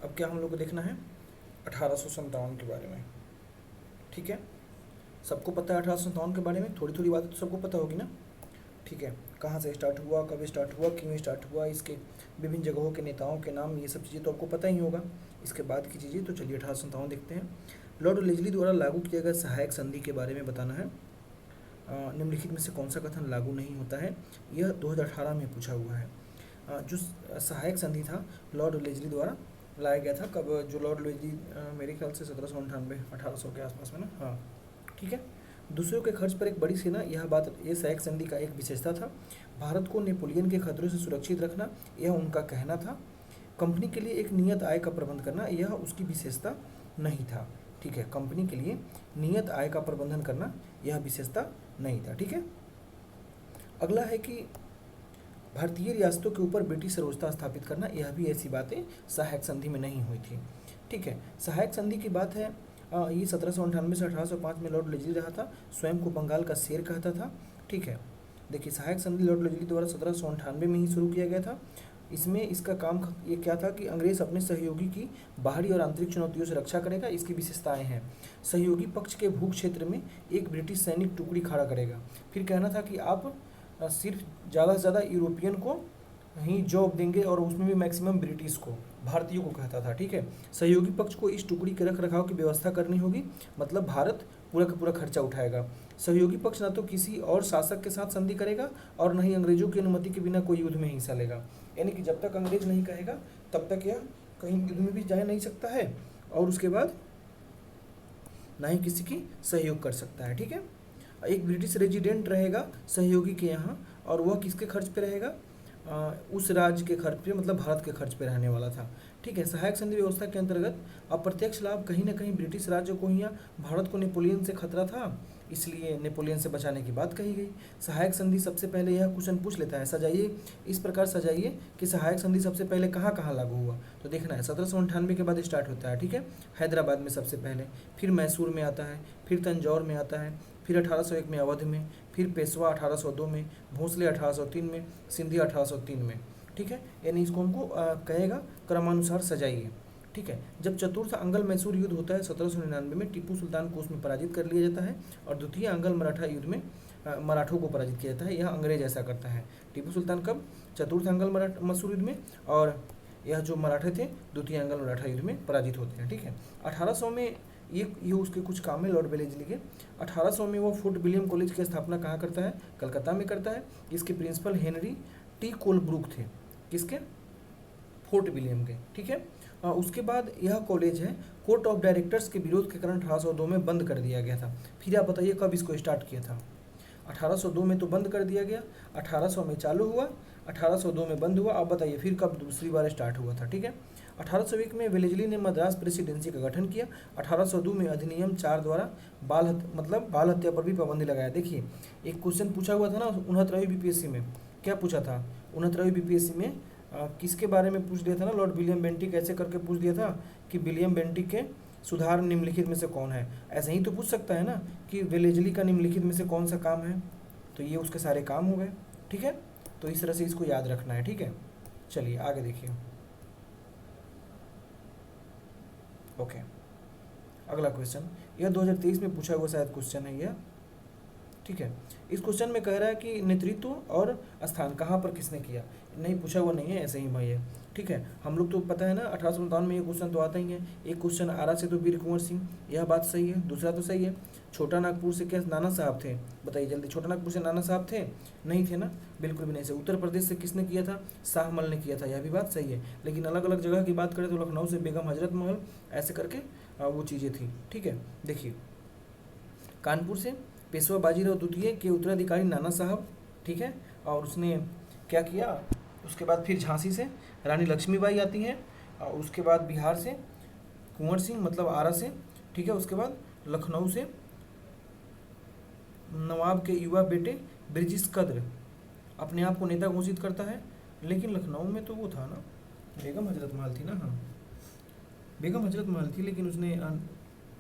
अब क्या हम लोग को देखना है 1857 के बारे में। ठीक है, सबको पता है 1857 के बारे में, थोड़ी थोड़ी बातें तो सबको पता होगी ना। ठीक है, कहाँ से स्टार्ट हुआ, कब स्टार्ट हुआ, क्यों स्टार्ट हुआ, इसके विभिन्न जगहों के नेताओं के नाम, ये सब चीज़ें तो आपको पता ही होगा। इसके बाद की चीज़ें तो चलिए 1857 देखते हैं। लॉर्ड लेजली द्वारा लागू किया गया सहायक संधि के बारे में बताना है। निम्नलिखित में से कौन सा कथन लागू नहीं होता है, यह 2018 में पूछा हुआ है। जो सहायक संधि था लॉर्ड लेजली द्वारा लाया गया था, कब, जो लॉर्ड लेजली मेरे ख्याल से 1798 1800 के आसपास में ना, हाँ ठीक है। दूसरों के खर्च पर एक बड़ी सेना, यह बात, ये सहायक संधि का एक विशेषता था। भारत को नेपोलियन के खतरों से सुरक्षित रखना, यह उनका कहना था। कंपनी के लिए एक नियत आय का प्रबंध करना, यह उसकी विशेषता नहीं था। ठीक है, कंपनी के लिए नियत आय का प्रबंधन करना यह विशेषता नहीं था। ठीक है, अगला है कि भारतीय रियासतों के ऊपर ब्रिटिश सर्वोच्चता स्थापित करना, यह भी ऐसी बातें सहायक संधि में नहीं हुई थी। ठीक है, सहायक संधि की बात है, ये 1798 से 1805 में लॉर्ड लेजली रहा था, स्वयं को बंगाल का शेर कहता था। ठीक है, देखिए सहायक संधि लॉर्ड लेजली द्वारा 1798 में ही शुरू किया गया था। इसमें इसका काम ये क्या था कि अंग्रेज अपने सहयोगी की बाहरी और आंतरिक चुनौतियों से रक्षा करेगा। इसकी विशेषताएं हैं, सहयोगी पक्ष के भू क्षेत्र में एक ब्रिटिश सैनिक टुकड़ी खड़ा करेगा। फिर कहना था कि आप सिर्फ ज़्यादा से ज़्यादा यूरोपियन को ही जॉब देंगे, और उसमें भी मैक्सिमम ब्रिटिश को, भारतीयों को कहता था। ठीक है, सहयोगी पक्ष को इस टुकड़ी के रख रखाव की व्यवस्था करनी होगी, मतलब भारत पूरा का पूरा खर्चा उठाएगा। सहयोगी पक्ष ना तो किसी और शासक के साथ संधि करेगा और न ही अंग्रेजों की अनुमति के बिना कोई युद्ध में हिस्सा लेगा। यानी कि जब तक अंग्रेज नहीं कहेगा तब तक यह कहीं युद्ध में भी जा नहीं सकता है, और उसके बाद ना ही किसी की सहयोग कर सकता है। ठीक है, एक ब्रिटिश रेजिडेंट रहेगा सहयोगी के यहाँ, और वह किसके खर्च पे रहेगा, उस राज्य के खर्च पे, मतलब भारत के खर्च पे रहने वाला था। ठीक है, सहायक संधि व्यवस्था के अंतर्गत अप्रत्यक्ष लाभ कहीं ना कहीं ब्रिटिश राज्य को ही, या भारत को नेपोलियन से खतरा था, इसलिए नेपोलियन से बचाने की बात कही गई। सहायक संधि सबसे पहले, यह क्वेश्चन पूछ लेता है, सजाइए, इस प्रकार सजाइए कि सहायक संधि सबसे पहले कहाँ कहाँ लागू हुआ। तो देखना है 1798 के बाद स्टार्ट होता है। ठीक है, हैदराबाद में सबसे पहले, फिर मैसूर में आता है, फिर तंजौर में आता है, फिर 1801 में अवध में, फिर पेशवा 1802 में, भोसले 1803 में, सिंधिया 1803 में। ठीक है, यानी इसको हमको कहेगा क्रमानुसार सजाइए। ठीक है, जब चतुर्थ अंगल मैसूर युद्ध होता है 1799 में, टीपू सुल्तान को उसमें पराजित कर लिया जाता है, और द्वितीय अंगल मराठा युद्ध में मराठों को पराजित किया जाता है। यह अंग्रेज ऐसा करता है। टीपू सुल्तान कब, चतुर्थ अंगल मैसूर युद्ध में, और यह जो मराठे थे द्वितीय अंगल मराठा युद्ध में पराजित होते हैं। ठीक है, 1800 में ये उसके कुछ काम है लॉर्ड वेलेस्ली के। 1800 में वो फोर्ट विलियम कॉलेज की स्थापना कहाँ करता है, कलकत्ता में करता है। इसके प्रिंसिपल हेनरी टी कोलब्रुक थे, किसके, फोर्ट विलियम के। ठीक है, उसके बाद यह कॉलेज है कोर्ट ऑफ डायरेक्टर्स के विरोध के कारण 1802 में बंद कर दिया गया था। फिर आप बताइए कब इसको स्टार्ट किया था। 1802 में तो बंद कर दिया गया, 1800 में चालू हुआ, 1802 में बंद हुआ। अब बताइए फिर कब दूसरी बार स्टार्ट हुआ था। ठीक है, 1801 में वेलेस्ली ने मद्रास प्रेसिडेंसी का गठन किया। 1802 में अधिनियम 4 द्वारा बाल हत्या पर भी पाबंदी लगाया। देखिए एक क्वेश्चन पूछा हुआ था ना 69वीं बीपीएससी में, क्या पूछा था 69वीं बीपीएससी में, किसके बारे में पूछ दिया था ना, लॉर्ड विलियम बेंटिक ऐसे करके पूछ दिया था कि विलियम बेंटिक के सुधार निम्नलिखित में से कौन है। ऐसे ही तो पूछ सकता है ना कि वेलेस्ली का निम्नलिखित में से कौन सा काम है, तो ये उसके सारे काम हो गए। ठीक है, तो इस तरह से इसको याद रखना है। ठीक है, चलिए आगे देखिए। ओके, अगला क्वेश्चन, यह 2023 में पूछा हुआ शायद क्वेश्चन है यह। ठीक है, इस क्वेश्चन में कह रहा है कि नेतृत्व और स्थान कहाँ पर किसने किया, नहीं पूछा हुआ नहीं है, ऐसे ही भाई है। ठीक है, हम लोग तो पता है ना 1857 में ये क्वेश्चन तो आता ही है। एक क्वेश्चन आरा से तो वीर कुंवर सिंह, यह बात सही है, दूसरा तो सही है। छोटा नागपुर से क्या नाना साहब थे, बताइए जल्दी, छोटा नागपुर से नाना साहब थे, नहीं थे ना, बिल्कुल भी नहीं थे। उत्तर प्रदेश से किसने किया था, शाहमल ने किया था, यह भी बात सही है। लेकिन अलग अलग जगह की बात करें तो लखनऊ से बेगम हजरत महल, ऐसे करके वो चीज़ें थी। ठीक है, देखिए कानपुर से पेशवा बाजीराव द्वितीय के उत्तराधिकारी नाना साहब। ठीक है, और उसने क्या किया, उसके बाद फिर झांसी से रानी लक्ष्मीबाई आती हैं, और उसके बाद बिहार से कुंवर सिंह मतलब आरा से। ठीक है, उसके बाद लखनऊ से नवाब के युवा बेटे ब्रिजिस कद्र अपने आप को नेता घोषित करता है। लेकिन लखनऊ में तो वो था ना, बेगम हजरत महल थी ना, हाँ बेगम हजरत महल थी, लेकिन उसने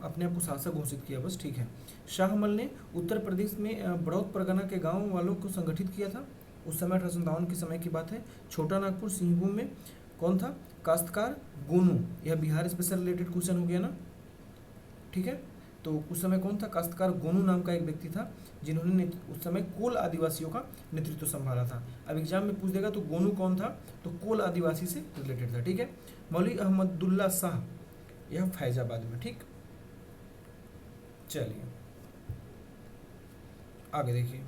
अपने आप को शासक घोषित किया बस। ठीक है, शाहमल ने उत्तर प्रदेश में बड़ौद परगना के गांव वालों को संगठित किया था। उस समय 1857 के समय की बात है। छोटा नागपुर सिंहभूम में कौन था, काश्तकार गोनू, यह बिहार स्पेशल रिलेटेड क्वेश्चन हो गया ना, ठीक है। तो उस समय कौन था, काश्तकार गोनू नाम का एक व्यक्ति था जिन्होंने उस समय कोल आदिवासियों का नेतृत्व संभाला था। अब एग्जाम में पूछ देगा तो गोनू कौन था, तो कोल आदिवासी से रिलेटेड था, ठीक है। मौलवी अहमदुल्ला शाह, यह फैजाबाद में, ठीक। चलिए आगे देखिए,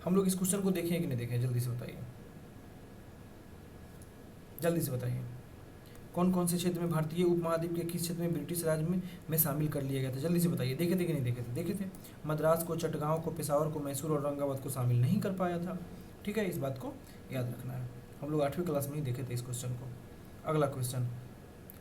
हम लोग इस क्वेश्चन को देखें कि नहीं देखें, जल्दी से बताइए, जल्दी से बताइए। कौन कौन से क्षेत्र में भारतीय उपमहाद्वीप के किस क्षेत्र में ब्रिटिश राज में शामिल कर लिया गया था, जल्दी से बताइए। देखे थे कि नहीं देखे थे, देखे थे। मद्रास को, चटगांव को, पेशावर को, मैसूर और औरंगाबाद को शामिल नहीं कर पाया था, ठीक है। इस बात को याद रखना है, हम लोग 8वीं क्लास में ही देखे थे इस क्वेश्चन को। अगला क्वेश्चन,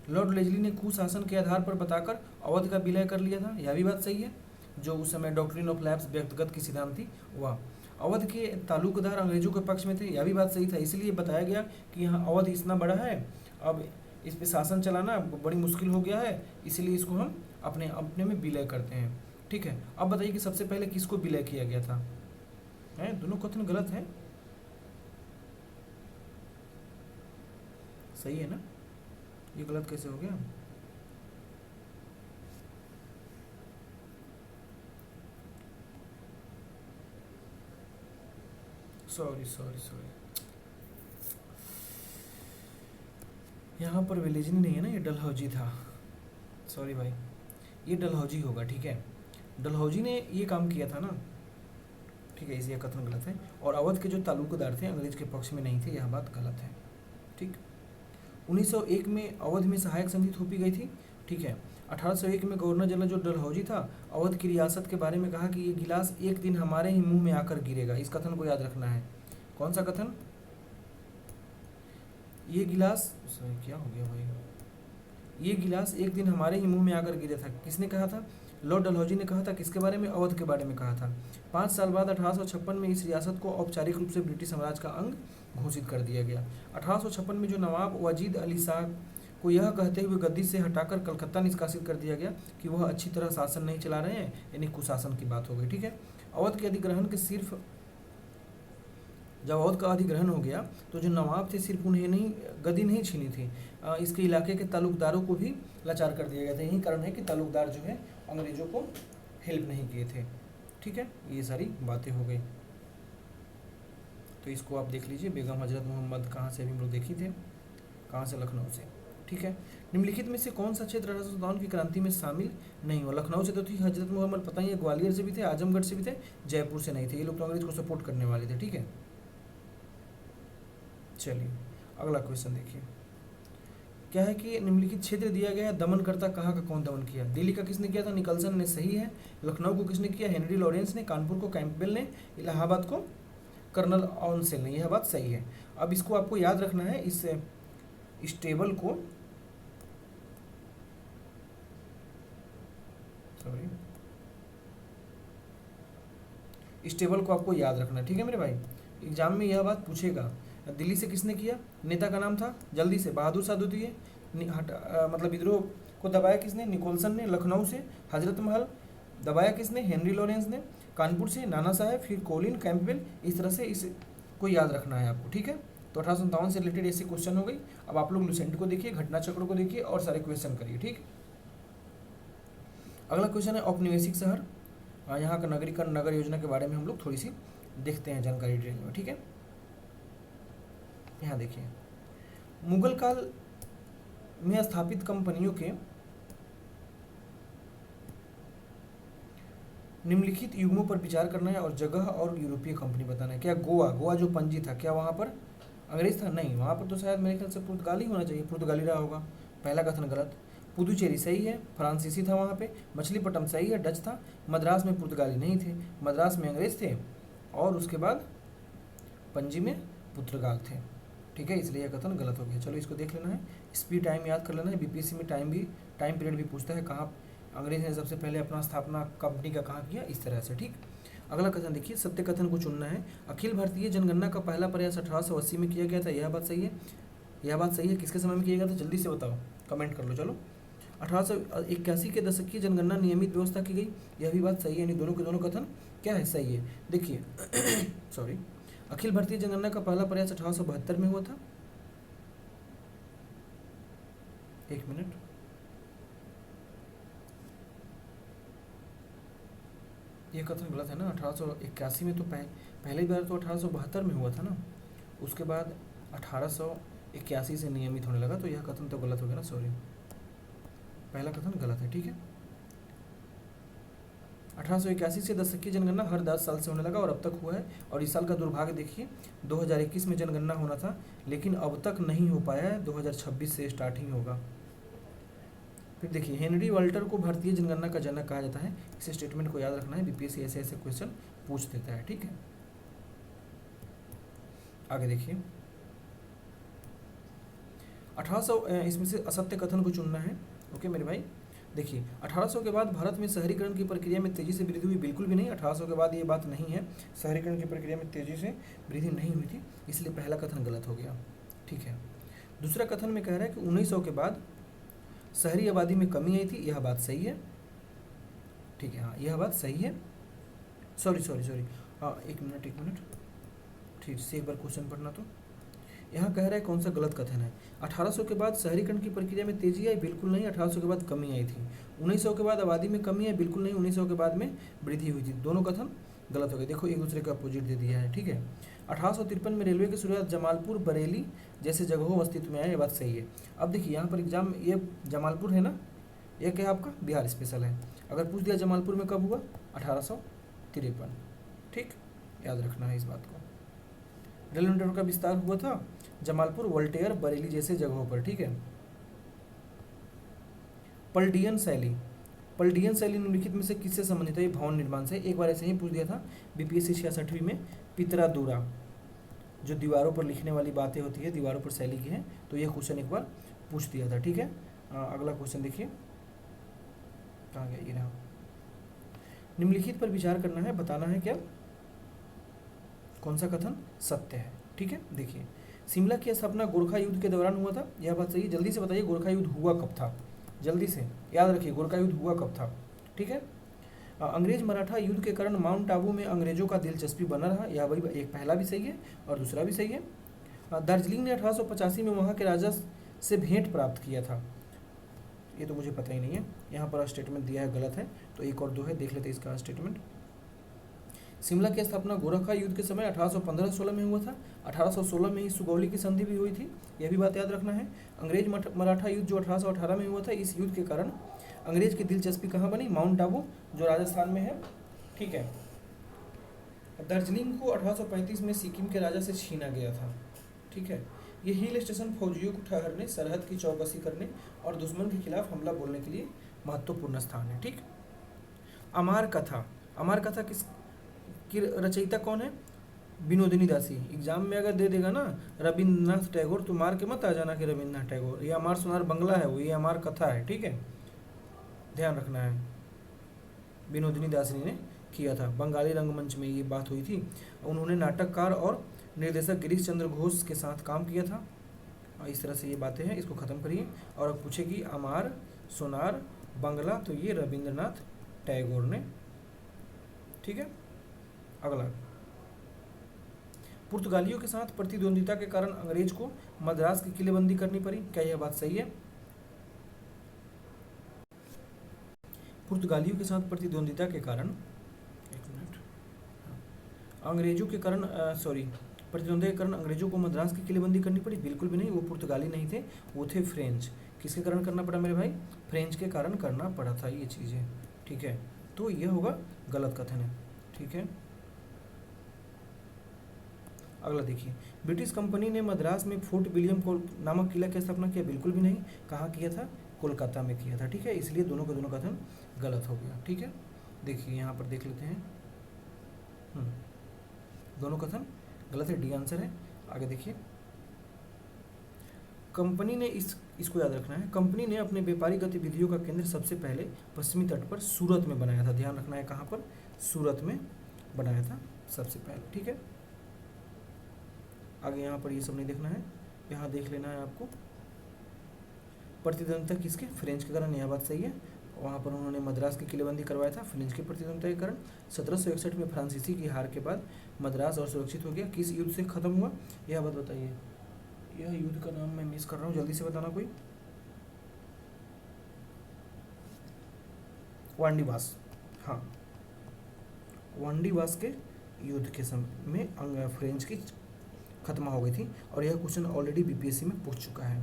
लॉर्ड लेजली ने कुशासन के आधार पर बताकर अवध का विलय कर लिया था, यह भी बात सही है। जो उस समय डॉक्ट्रिन ऑफ लैप्स व्यक्तिगत की सिद्धांत थी वह, अवध के तालुकदार अंग्रेजों के पक्ष में थे, यह भी बात सही था। इसलिए बताया गया कि यहाँ अवध इतना बड़ा है, अब इस पे शासन चलाना बड़ी मुश्किल हो गया है, इसलिए इसको हम अपने अपने में विलय करते हैं, ठीक है। अब बताइए कि सबसे पहले किसको विलय किया गया था, है दोनों कथन गलत है, सही है ना, ये गलत कैसे हो गया। सॉरी सॉरी सॉरी, यहाँ पर विलेजनी नहीं है ना, ये डलहौजी था, सॉरी भाई, ये डलहौजी होगा, ठीक है। डलहौजी ने ये काम किया था ना, ठीक है, इसलिए कथन गलत है। और अवध के जो तालुकदार थे अंग्रेज के पक्ष में नहीं थे, यह बात गलत है, ठीक। 1901 में अवध में सहायक संधि थोपी गई थी, ठीक है। 1801 में गवर्नर जनरल जो डलहौजी था अवध की रियासत के बारे में कहा कि ये गिलास एक दिन हमारे ही मुंह में आकर गिरेगा, इस कथन को याद रखना है। कौन सा कथन, ये गिलास, सॉरी क्या हो गया भाई, ये गिलास एक दिन हमारे ही मुंह में आकर गिरा था, किसने कहा था, लॉर्ड डलहौजी ने कहा था। किसके बारे में, अवध के बारे में कहा था। 5 साल बाद 1856 में इस रियासत को औपचारिक रूप से ब्रिटिश साम्राज्य का अंग घोषित कर दिया गया। 1856 में जो नवाब वजीद अली शाह को यह कहते हुए गद्दी से हटाकर कलकत्ता निष्कासित कर दिया गया कि वह अच्छी तरह शासन नहीं चला रहे हैं, यानी कुशासन की बात हो गई, ठीक है। अवध के अधिग्रहण के सिर्फ, जब अवध का अधिग्रहण हो गया तो जो नवाब थे सिर्फ उन्हें नहीं गद्दी नहीं छीनी थी, इसके इलाके के तालुकदारों को भी लाचार कर दिया गया था। यही कारण है कि तालुकदार जो है अंग्रेजों को हेल्प नहीं किए थे, ठीक है। ये सारी बातें हो गई, तो इसको आप देख लीजिए। बेगम हजरत मोहम्मद कहाँ से, अभी हम लोग देखी थे, कहाँ से, लखनऊ से, ठीक है। निम्नलिखित में से कौन सा क्षेत्र 1857 की क्रांति में शामिल नहीं हुआ, लखनऊ से तो थी हजरत मोहम्मद, पता ही है, ग्वालियर से भी थे, आजमगढ़ से भी थे, जयपुर से नहीं थे, ये लोग तो अंग्रेज को सपोर्ट करने वाले थे, ठीक है। चलिए अगला क्वेश्चन देखिए, क्या है कि निम्नलिखित क्षेत्र दिया गया है, दमनकर्ता कहाँ का कौन दमन किया। दिल्ली का किसने किया था, निकलसन ने, सही है। लखनऊ को किसने किया, हेनरी लॉरेंस ने। कानपुर को कैंपबेल ने। इलाहाबाद को कर्नल ऑनसेल ने, यह बात सही है। अब इसको आपको याद रखना है, इस टेबल को, सॉरी, इस टेबल को आपको याद रखना है, ठीक है मेरे भाई। एग्जाम में यह बात पूछेगा, दिल्ली से किसने किया, नेता का नाम था, जल्दी से, बहादुर शाह द्वितीय। मतलब विद्रोह को दबाया किसने, निकोलसन ने। लखनऊ से हजरत महल दबाया किसने, हेनरी लॉरेंस ने। कानपुर से नाना साहेब, फिर कोलिन कैंपबेल। इस तरह से इसको याद रखना है आपको, ठीक है। तो 1857 से रिलेटेड ऐसी क्वेश्चन हो गई। अब आप लोग लुसेंट को देखिए, घटना चक्र को देखिए और सारे क्वेश्चन करिए, ठीक। अगला क्वेश्चन है औपनिवेशिक शहर, यहाँ का नगरीकरण, नगर योजना के बारे में हम लोग थोड़ी सी देखते हैं जानकारी डिटेल में, ठीक है। यहाँ देखिए, मुगल काल में स्थापित कंपनियों के निम्नलिखित युग्मों पर विचार करना है और जगह और यूरोपीय कंपनी बताना है। क्या गोवा जो पणजी था, क्या वहाँ पर अंग्रेज था, नहीं, वहाँ पर तो शायद मेरे ख्याल से पुर्तगाली होना चाहिए, पुर्तगाली रहा होगा, पहला कथन गलत। पुदुचेरी सही है, फ्रांसीसी था वहाँ पे। मछलीपट्टनम सही है, डच था। मद्रास में पुर्तगाली नहीं थे, मद्रास में अंग्रेज थे, और उसके बाद पणजी में पुर्तगाल थे, ठीक है, इसलिए यह कथन गलत हो गया। चलो इसको देख लेना है, स्पीड टाइम याद कर लेना है, बीपीएससी में टाइम पीरियड भी पूछता है, कहाँ अंग्रेज ने सबसे पहले अपना स्थापना कंपनी का कहाँ किया, इस तरह से, ठीक। अगला कथन देखिए, सत्य कथन को चुनना है। अखिल भारतीय जनगणना का पहला प्रयास 1880 में किया गया था, यह बात सही है, यह बात सही है। किसके समय में किया गया था, जल्दी से बताओ, कमेंट कर लो। चलो 1881 के दशक की जनगणना नियमित व्यवस्था की गई, यह भी बात सही है, यानी दोनों के दोनों कथन क्या है, सही है। देखिए सॉरी, अखिल भारतीय जनगणना का पहला प्रयास 1872 में हुआ था, एक मिनट, ये कथन गलत है ना। 1881 में तो पहली बार तो 1872 में हुआ था ना, उसके बाद 1881 से नियमित होने लगा, तो यह कथन तो गलत हो गया ना, सॉरी, पहला कथन गलत है। ठीक है, 1881 से दशक की जनगणना हर 10 साल से होने लगा और अब तक हुआ है। और इस साल का दुर्भाग्य देखिए, 2021 में जनगणना होना था लेकिन अब तक नहीं हो पाया है, 2026 से स्टार्टिंग होगा। फिर देखिए, हेनरी वाल्टर को भारतीय जनगणना का जनक कहा जाता है। इस स्टेटमेंट को याद रखना है, बीपीएससी ऐसे ऐसे क्वेश्चन पूछ देता है। ठीक है, आगे देखिए, 1800, इसमें से असत्य कथन को चुनना है। ओके मेरे भाई, देखिए 1800 के बाद भारत में शहरीकरण की प्रक्रिया में तेजी से वृद्धि हुई, बिल्कुल भी नहीं। 1800 के बाद ये बात नहीं है, शहरीकरण की प्रक्रिया में तेजी से वृद्धि नहीं हुई थी, इसलिए पहला कथन गलत हो गया। ठीक है, दूसरा कथन में कह रहा है कि 1900 के बाद शहरी आबादी में कमी आई थी, यह बात सही है। ठीक है, हाँ यह बात सही है। सॉरी सॉरी सॉरी, हाँ एक मिनट, ठीक से एक बार क्वेश्चन पढ़ना। तो यहाँ कह रहा है कौन सा गलत कथन है। 1800 के बाद शहरीकरण की प्रक्रिया में तेजी आई, बिल्कुल नहीं। 1800 के बाद कमी आई थी। 1900 के बाद आबादी में कमी आई, बिल्कुल नहीं। 1900 के बाद में वृद्धि हुई थी। दोनों कथन गलत हो गए, देखो एक दूसरे का अपोजिट दे दिया है। ठीक है, 1853 में रेलवे की शुरुआत जमालपुर बरेली जैसे जगहों अस्तित्व में आया, ये बात सही है। अब देखिए यहाँ पर एग्जाम, ये जमालपुर है ना, ये क्या है आपका बिहार स्पेशल है। अगर पूछ दिया जमालपुर में कब हुआ, 1853। ठीक, याद रखना है इस बात को। रेल नेटवर्क का विस्तार हुआ था जमालपुर, वोल्टेयर, बरेली जैसे जगहों पर। ठीक है, पल्डियन शैली, पल्डियन शैली निम्नलिखित में से किससे संबंधित है, ये भवन निर्माण से। एक बार ऐसे ही पूछ दिया था बीपीएससी 66वीं में, पितरादूरा, जो दीवारों पर लिखने वाली बातें होती है, दीवारों पर शैली की है, तो यह क्वेश्चन एक बार पूछ दिया था। ठीक है, अगला क्वेश्चन देखिए, कहाँ गया ये रहा। निम्नलिखित पर विचार करना है, बताना है क्या कौन सा कथन सत्य है। ठीक है, देखिए, शिमला की स्थापना गोरखा युद्ध के दौरान हुआ था, यह बात सही है। जल्दी से बताइए गोरखा युद्ध हुआ कब था, जल्दी से याद रखिए गोरखा युद्ध हुआ कब था। ठीक है, अंग्रेज मराठा युद्ध के कारण माउंट आबू में अंग्रेजों का दिलचस्पी बना रहा, यह वही एक पहला भी सही है और दूसरा भी सही है। दार्जिलिंग ने 1885 में वहाँ के राजा से भेंट प्राप्त किया था, ये तो मुझे पता ही नहीं है। यहाँ पर स्टेटमेंट दिया है गलत है, तो एक और दो है, देख लेते हैं इसका स्टेटमेंट। शिमला की स्थापना गोरखा युद्ध के समय 1815-16 में हुआ था। 1816 में ही सुगौली की संधि भी हुई थी, यह भी बात याद रखना है। अंग्रेज मराठा युद्ध जो 1818 में हुआ था, इस युद्ध के कारण अंग्रेज की दिलचस्पी कहाँ बनी, माउंट आबू जो राजस्थान में है। ठीक है, दार्जिलिंग को 1835 में सिक्किम के राजा से छीना गया था। ठीक है, ये हिल स्टेशन फौजियों को ठहरने, सरहद की चौकसी करने और दुश्मन के खिलाफ हमला बोलने के लिए महत्वपूर्ण स्थान है। ठीक, अमार कथा, अमार कथा किस की रचयिता कौन है, विनोदिनी दासी। एग्जाम में अगर दे देगा ना रविंद्रनाथ टैगोर, तो मार के मत आ जाना कि रविंद्रनाथ टैगोर, ये अमार सुनार बंगला है वो, ये अमार कथा है। ठीक है, ध्यान रखना है, विनोदिनी दासी ने किया था, बंगाली रंगमंच में ये बात हुई थी। उन्होंने नाटककार और निर्देशक गिरीश चंद्र घोष के साथ काम किया था। और इस तरह से ये बातें हैं, इसको ख़त्म करिए। और अब पूछे कि अमार सोनार बंगला, तो ये रविंद्रनाथ टैगोर ने। ठीक है, अगला, पुर्तगालियों के साथ प्रतिद्वंदिता के कारण अंग्रेज को मद्रास की किलेबंदी करनी पड़ी, क्या यह बात सही है। पुर्तगालियों के साथ प्रतिद्वंदिता के कारण, एक मिनट, अंग्रेजों के कारण, सॉरी, प्रतिद्वंदिता के कारण अंग्रेजों को मद्रास की किलेबंदी करनी पड़ी, बिल्कुल भी नहीं। वो पुर्तगाली नहीं थे, वो थे फ्रेंच। किसके कारण करना पड़ा मेरे भाई, फ्रेंच के कारण करना पड़ा था ये चीज़ें। ठीक है, तो यह होगा गलत कथन है। ठीक है, अगला देखिए, ब्रिटिश कंपनी ने मद्रास में फोर्ट विलियम को नामक किला की स्थापना किया, बिल्कुल भी नहीं। कहाँ किया था, कोलकाता में किया था। ठीक है, इसलिए दोनों का दोनों कथन गलत हो गया। ठीक है, देखिए यहाँ पर देख लेते हैं, दोनों कथन गलत है, डी आंसर है। आगे देखिए, कंपनी ने इसको याद रखना है, कंपनी ने अपने व्यापारिक गतिविधियों का केंद्र सबसे पहले पश्चिमी तट पर सूरत में बनाया था। ध्यान रखना है, कहाँ पर, सूरत में बनाया था सबसे पहले। ठीक है, आगे यहाँ पर ये सब नहीं देखना है, यहाँ देख लेना है आपको, प्रतिद्वंदिता किसके, फ्रेंच के कारण, यह बात सही है। वहाँ पर उन्होंने मद्रास की किलेबंदी करवाया था फ्रेंच के प्रतिद्वंदिता के कारण। 1761 में फ्रांसीसी की हार के बाद मद्रास और सुरक्षित हो गया, किस युद्ध से खत्म हुआ, यह बात बताइए। यह युद्ध का नाम मैं मिस कर रहा हूँ, जल्दी से बताना कोई। वांडीवास, हाँ वांडीवास के युद्ध के समय में फ्रेंच की खत्म हो गई थी, और यह क्वेश्चन ऑलरेडी बीपीएससी में पूछ चुका है।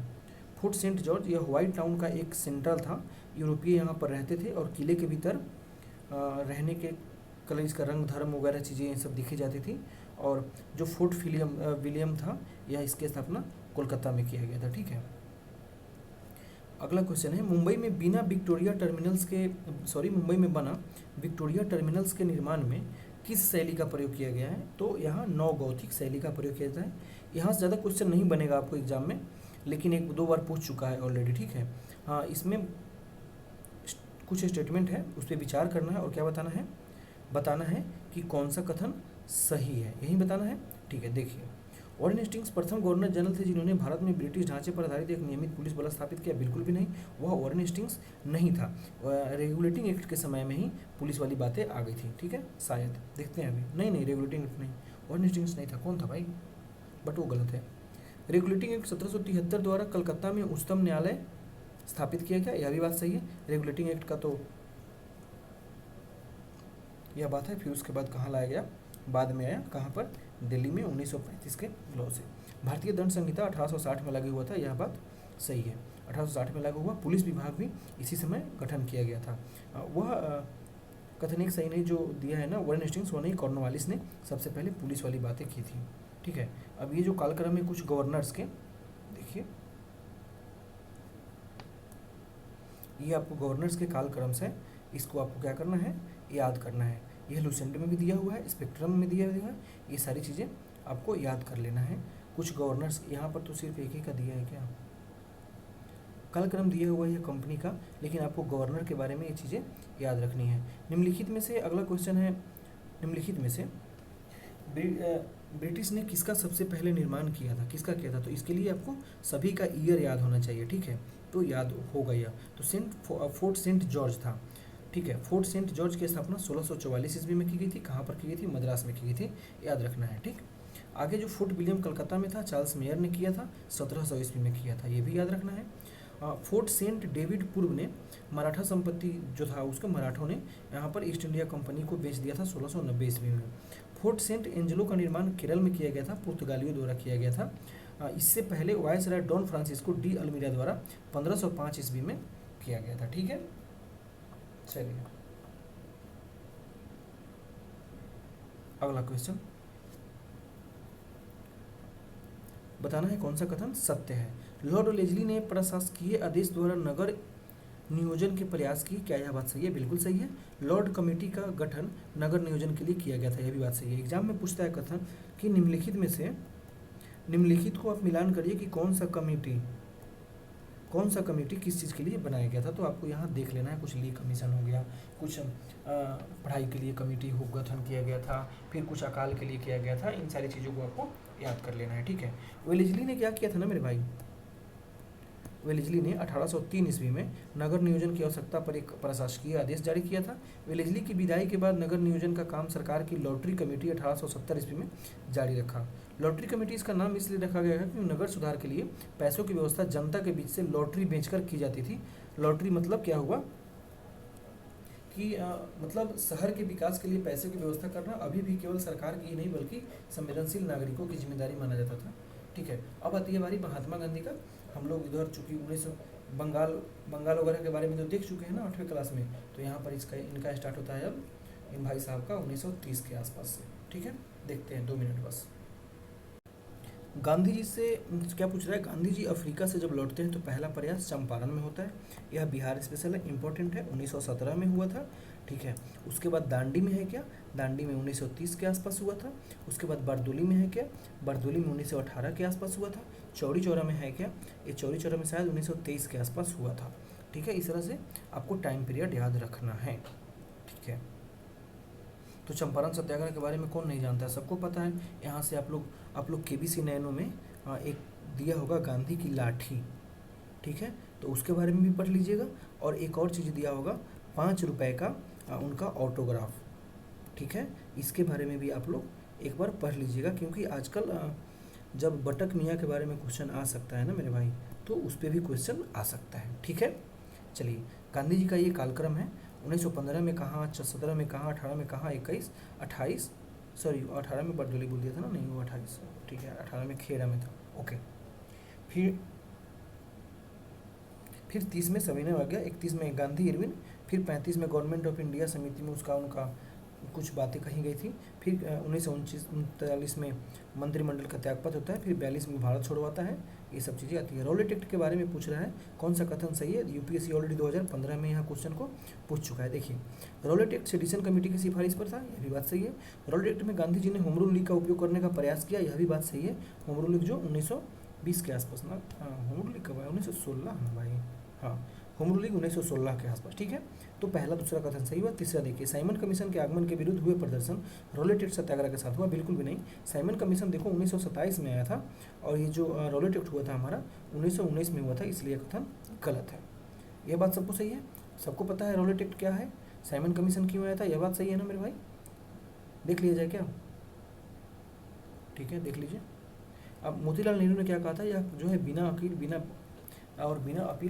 फोर्ट सेंट जॉर्ज यह व्हाइट टाउन का एक सेंट्रल था, यूरोपीय यहाँ पर रहते थे और किले के भीतर रहने के कलर, इसका रंग धर्म वगैरह चीज़ें ये सब दिखी जाती थी। और जो फोर्ट विलियम था, यह इसकी स्थापना कोलकाता में किया गया था। ठीक है, अगला क्वेश्चन है, मुंबई में बना विक्टोरिया टर्मिनल्स के निर्माण में किस शैली का प्रयोग किया गया है? तो यहाँ नव गौथिक शैली का प्रयोग किया जाता है। यहाँ से ज़्यादा क्वेश्चन नहीं बनेगा आपको एग्जाम में, लेकिन एक दो बार पूछ चुका है ऑलरेडी। ठीक है, हाँ इसमें कुछ स्टेटमेंट है, उस पर विचार करना है और क्या बताना है कि कौन सा कथन सही है, यही बताना है। ठीक है, देखिए, वॉरेन हेस्टिंग्स प्रथम गवर्नर जनरल थे जिन्होंने भारत में ब्रिटिश ढांचे पर आधारित एक नियमित पुलिस बल स्थापित किया। बिल्कुल भी नहीं, वह वॉरेन हेस्टिंग्स नहीं था। रेगुलेटिंग एक्ट के समय में ही पुलिस वाली बातें आ गई थी। ठीक है, शायद देखते हैं अभी। नहीं, रेगुलेटिंग एक्ट नहीं, वॉरेन हेस्टिंग्स नहीं था। कौन था भाई? बट वो गलत है। रेगुलेटिंग एक्ट 1773 द्वारा कलकत्ता में उच्चतम न्यायालय स्थापित किया गया, यह भी बात सही है। रेगुलेटिंग एक्ट का तो यह बात है। फिर उसके बाद कहाँ लाया गया? बाद में आया कहाँ पर? दिल्ली में 1935 के लॉ से। भारतीय दंड संहिता 1860 में लागू हुआ था, यह बात सही है। 1860 में लागू हुआ। पुलिस विभाग भी इसी समय गठन किया गया था। वह कथन एक सही नहीं जो दिया है ना, वॉरेन हेस्टिंग्स, वो नहीं, कॉर्नवालिस ने सबसे पहले पुलिस वाली बातें की थी। ठीक है, अब ये जो कालक्रम है कुछ गवर्नर्स के, देखिए ये आपको गवर्नर्स के कालक्रम से, इसको आपको क्या करना है? याद करना है। यह लुसेंट में भी दिया हुआ है, स्पेक्ट्रम में दिया हुआ है, ये सारी चीज़ें आपको याद कर लेना है। कुछ गवर्नर्स, यहाँ पर तो सिर्फ एक ही का दिया है क्या? कालक्रम दिया हुआ है कंपनी का, लेकिन आपको गवर्नर के बारे में ये चीज़ें याद रखनी है। निम्नलिखित में से अगला क्वेश्चन है, निम्नलिखित में से ब्रिटिश ने किसका सबसे पहले निर्माण किया था? किसका किया था? तो इसके लिए आपको सभी का ईयर याद होना चाहिए। ठीक है, तो याद हो गया। तो फोर्ट सेंट जॉर्ज था। ठीक है, फोर्ट सेंट जॉर्ज की स्थापना 1644 ईस्वी में की गई थी। कहाँ पर की गई थी? मद्रास में की गई थी, याद रखना है। ठीक, आगे जो फोर्ट विलियम कलकत्ता में था, चार्ल्स मेयर ने किया था, 1700 ईस्वी में किया था, ये भी याद रखना है। फोर्ट सेंट डेविड पूर्व ने मराठा संपत्ति जो था उसको मराठों ने यहाँ पर ईस्ट इंडिया कंपनी को बेच दिया था 1690 ईस्वी में। फोर्ट सेंट एंजेलो का निर्माण केरल में किया गया था, पुर्तगालियों द्वारा किया गया था। इससे पहले viceroy Don Francisco de Almeida द्वारा 1505 ईस्वी में किया गया था। ठीक है, चलिए अगला क्वेश्चन, बताना है कौन सा कथन सत्य है। लॉर्ड लेजली ने प्रशासकीय आदेश द्वारा नगर नियोजन के प्रयास की, क्या यह बात सही है? बिल्कुल सही है। लॉर्ड कमेटी का गठन नगर नियोजन के लिए किया गया था, यह भी बात सही है। एग्जाम में पूछता है कथन कि निम्नलिखित में से, निम्नलिखित को आप मिलान करिए कि कौन सा कमेटी किस चीज़ के लिए बनाया गया था। तो आपको यहाँ देख लेना है, कुछ ली कमीशन हो गया, कुछ पढ़ाई के लिए कमेटी हो गठन किया गया था, फिर कुछ अकाल के लिए किया गया था। इन सारी चीज़ों को आपको याद कर लेना है। ठीक है, वेलेस्ली ने क्या किया था ना मेरे भाई? वेलेस्ली ने 1803 ईस्वी में नगर नियोजन की आवश्यकता पर एक प्रशासकीय आदेश जारी किया था। वेलेस्ली की विदाई के बाद नगर नियोजन का काम सरकार की लॉटरी कमेटी 1870 ईस्वी में जारी रखा। लॉटरी कमेटी इसका नाम इसलिए रखा गया है क्योंकि नगर सुधार के लिए पैसों की व्यवस्था जनता के बीच से लॉटरी बेचकर की जाती थी। लॉटरी मतलब क्या हुआ कि मतलब शहर के विकास के लिए पैसे की व्यवस्था करना अभी भी केवल सरकार की ही नहीं बल्कि संवेदनशील नागरिकों की जिम्मेदारी माना जाता था। ठीक है, अब आती है बारी महात्मा गांधी का। हम लोग इधर चूँकि 1900 बंगाल वगैरह के बारे में तो देख चुके हैं ना 8वीं क्लास में, तो यहाँ पर इनका स्टार्ट होता है अब इन भाई साहब का 1930 के आसपास से। ठीक है, देखते हैं 2 मिनट बस। गांधी जी से क्या पूछ रहा है? गांधी जी अफ्रीका से जब लौटते हैं तो पहला प्रयास चंपारण में होता है, यह बिहार स्पेशल है, इंपॉर्टेंट है, 1917 में हुआ था। ठीक है, उसके बाद दांडी में है क्या? दांडी में 1930 के आसपास हुआ था। उसके बाद बरदोली में है क्या? बरदोली में 1918 के आसपास हुआ था। चौरी चौरा में है क्या? ये चौरी चौरा में शायद 1923 के आसपास हुआ था। ठीक है, इस तरह से आपको टाइम पीरियड याद रखना है। ठीक है, तो चंपारण सत्याग्रह के बारे में कौन नहीं जानता है? सबको पता है। यहाँ से आप लोग केबीसी नैनो में एक दिया होगा गांधी की लाठी। ठीक है, तो उसके बारे में भी पढ़ लीजिएगा। और एक और चीज़ दिया होगा 5 रुपए का उनका ऑटोग्राफ। ठीक है, इसके बारे में भी आप लोग एक बार पढ़ लीजिएगा, क्योंकि आजकल जब बटक मियाँ के बारे में क्वेश्चन आ सकता है ना मेरे भाई, तो उस पर भी क्वेश्चन आ सकता है। ठीक है, चलिए गांधी जी का ये कालक्रम है 1915 में कहाँ, 17 में कहाँ, 18 में कहाँ, 21, 28, सॉरी 18 में बरदोली बोल दिया था ना, नहीं वो 28, ठीक है, 18 में खेड़ा में था, ओके। फिर 30 में सविनय अवज्ञा, 31 में गांधी इरविन, फिर 35 में गवर्नमेंट ऑफ इंडिया समिति में उसका उनका कुछ बातें कही गई थी। फिर 1939 में मंत्रिमंडल का त्यागपत्र होता है। फिर 42 में भारत छोड़ो आता है। ये सब चीज़ें आती है। रॉलेट एक्ट के बारे में पूछ रहा है, कौन सा कथन सही है। यूपीएससी ऑलरेडी 2015 में यहाँ क्वेश्चन को पूछ चुका है। देखिए, रॉलेट एक्ट सेडिशन कमेटी की सिफारिश पर था, यह भी बात सही है। रॉलेट एक्ट में गांधी जी ने होम रूल लीग का उपयोग करने का प्रयास किया, यह भी बात सही है। होम रूल लीग जो 1920 के आसपास ना, होम रूल लीग कब है, 1916 ना भाई, हाँ होम रूल लीग 1916 के आसपास, ठीक है। तो पहला दूसरा कथन सही हुआ। तीसरा देखिए, साइमन कमीशन के आगमन के विरुद्ध हुए प्रदर्शन रॉलेट एक्ट सत्याग्रह के साथ हुआ, बिल्कुल भी नहीं। साइमन कमीशन देखो 1927 में आया था, और ये जो रॉलेट एक्ट हुआ था हमारा 1919 में हुआ था, इसलिए कथन गलत है। यह बात सबको सही है, सबको पता है रॉलेट एक्ट क्या है, साइमन कमीशन क्यों आया था, यह बात सही है ना मेरे भाई। देख लिया जाए क्या, ठीक है देख लीजिए। अब मोतीलाल नेहरू ने क्या कहा था, यह जो है बिना अपील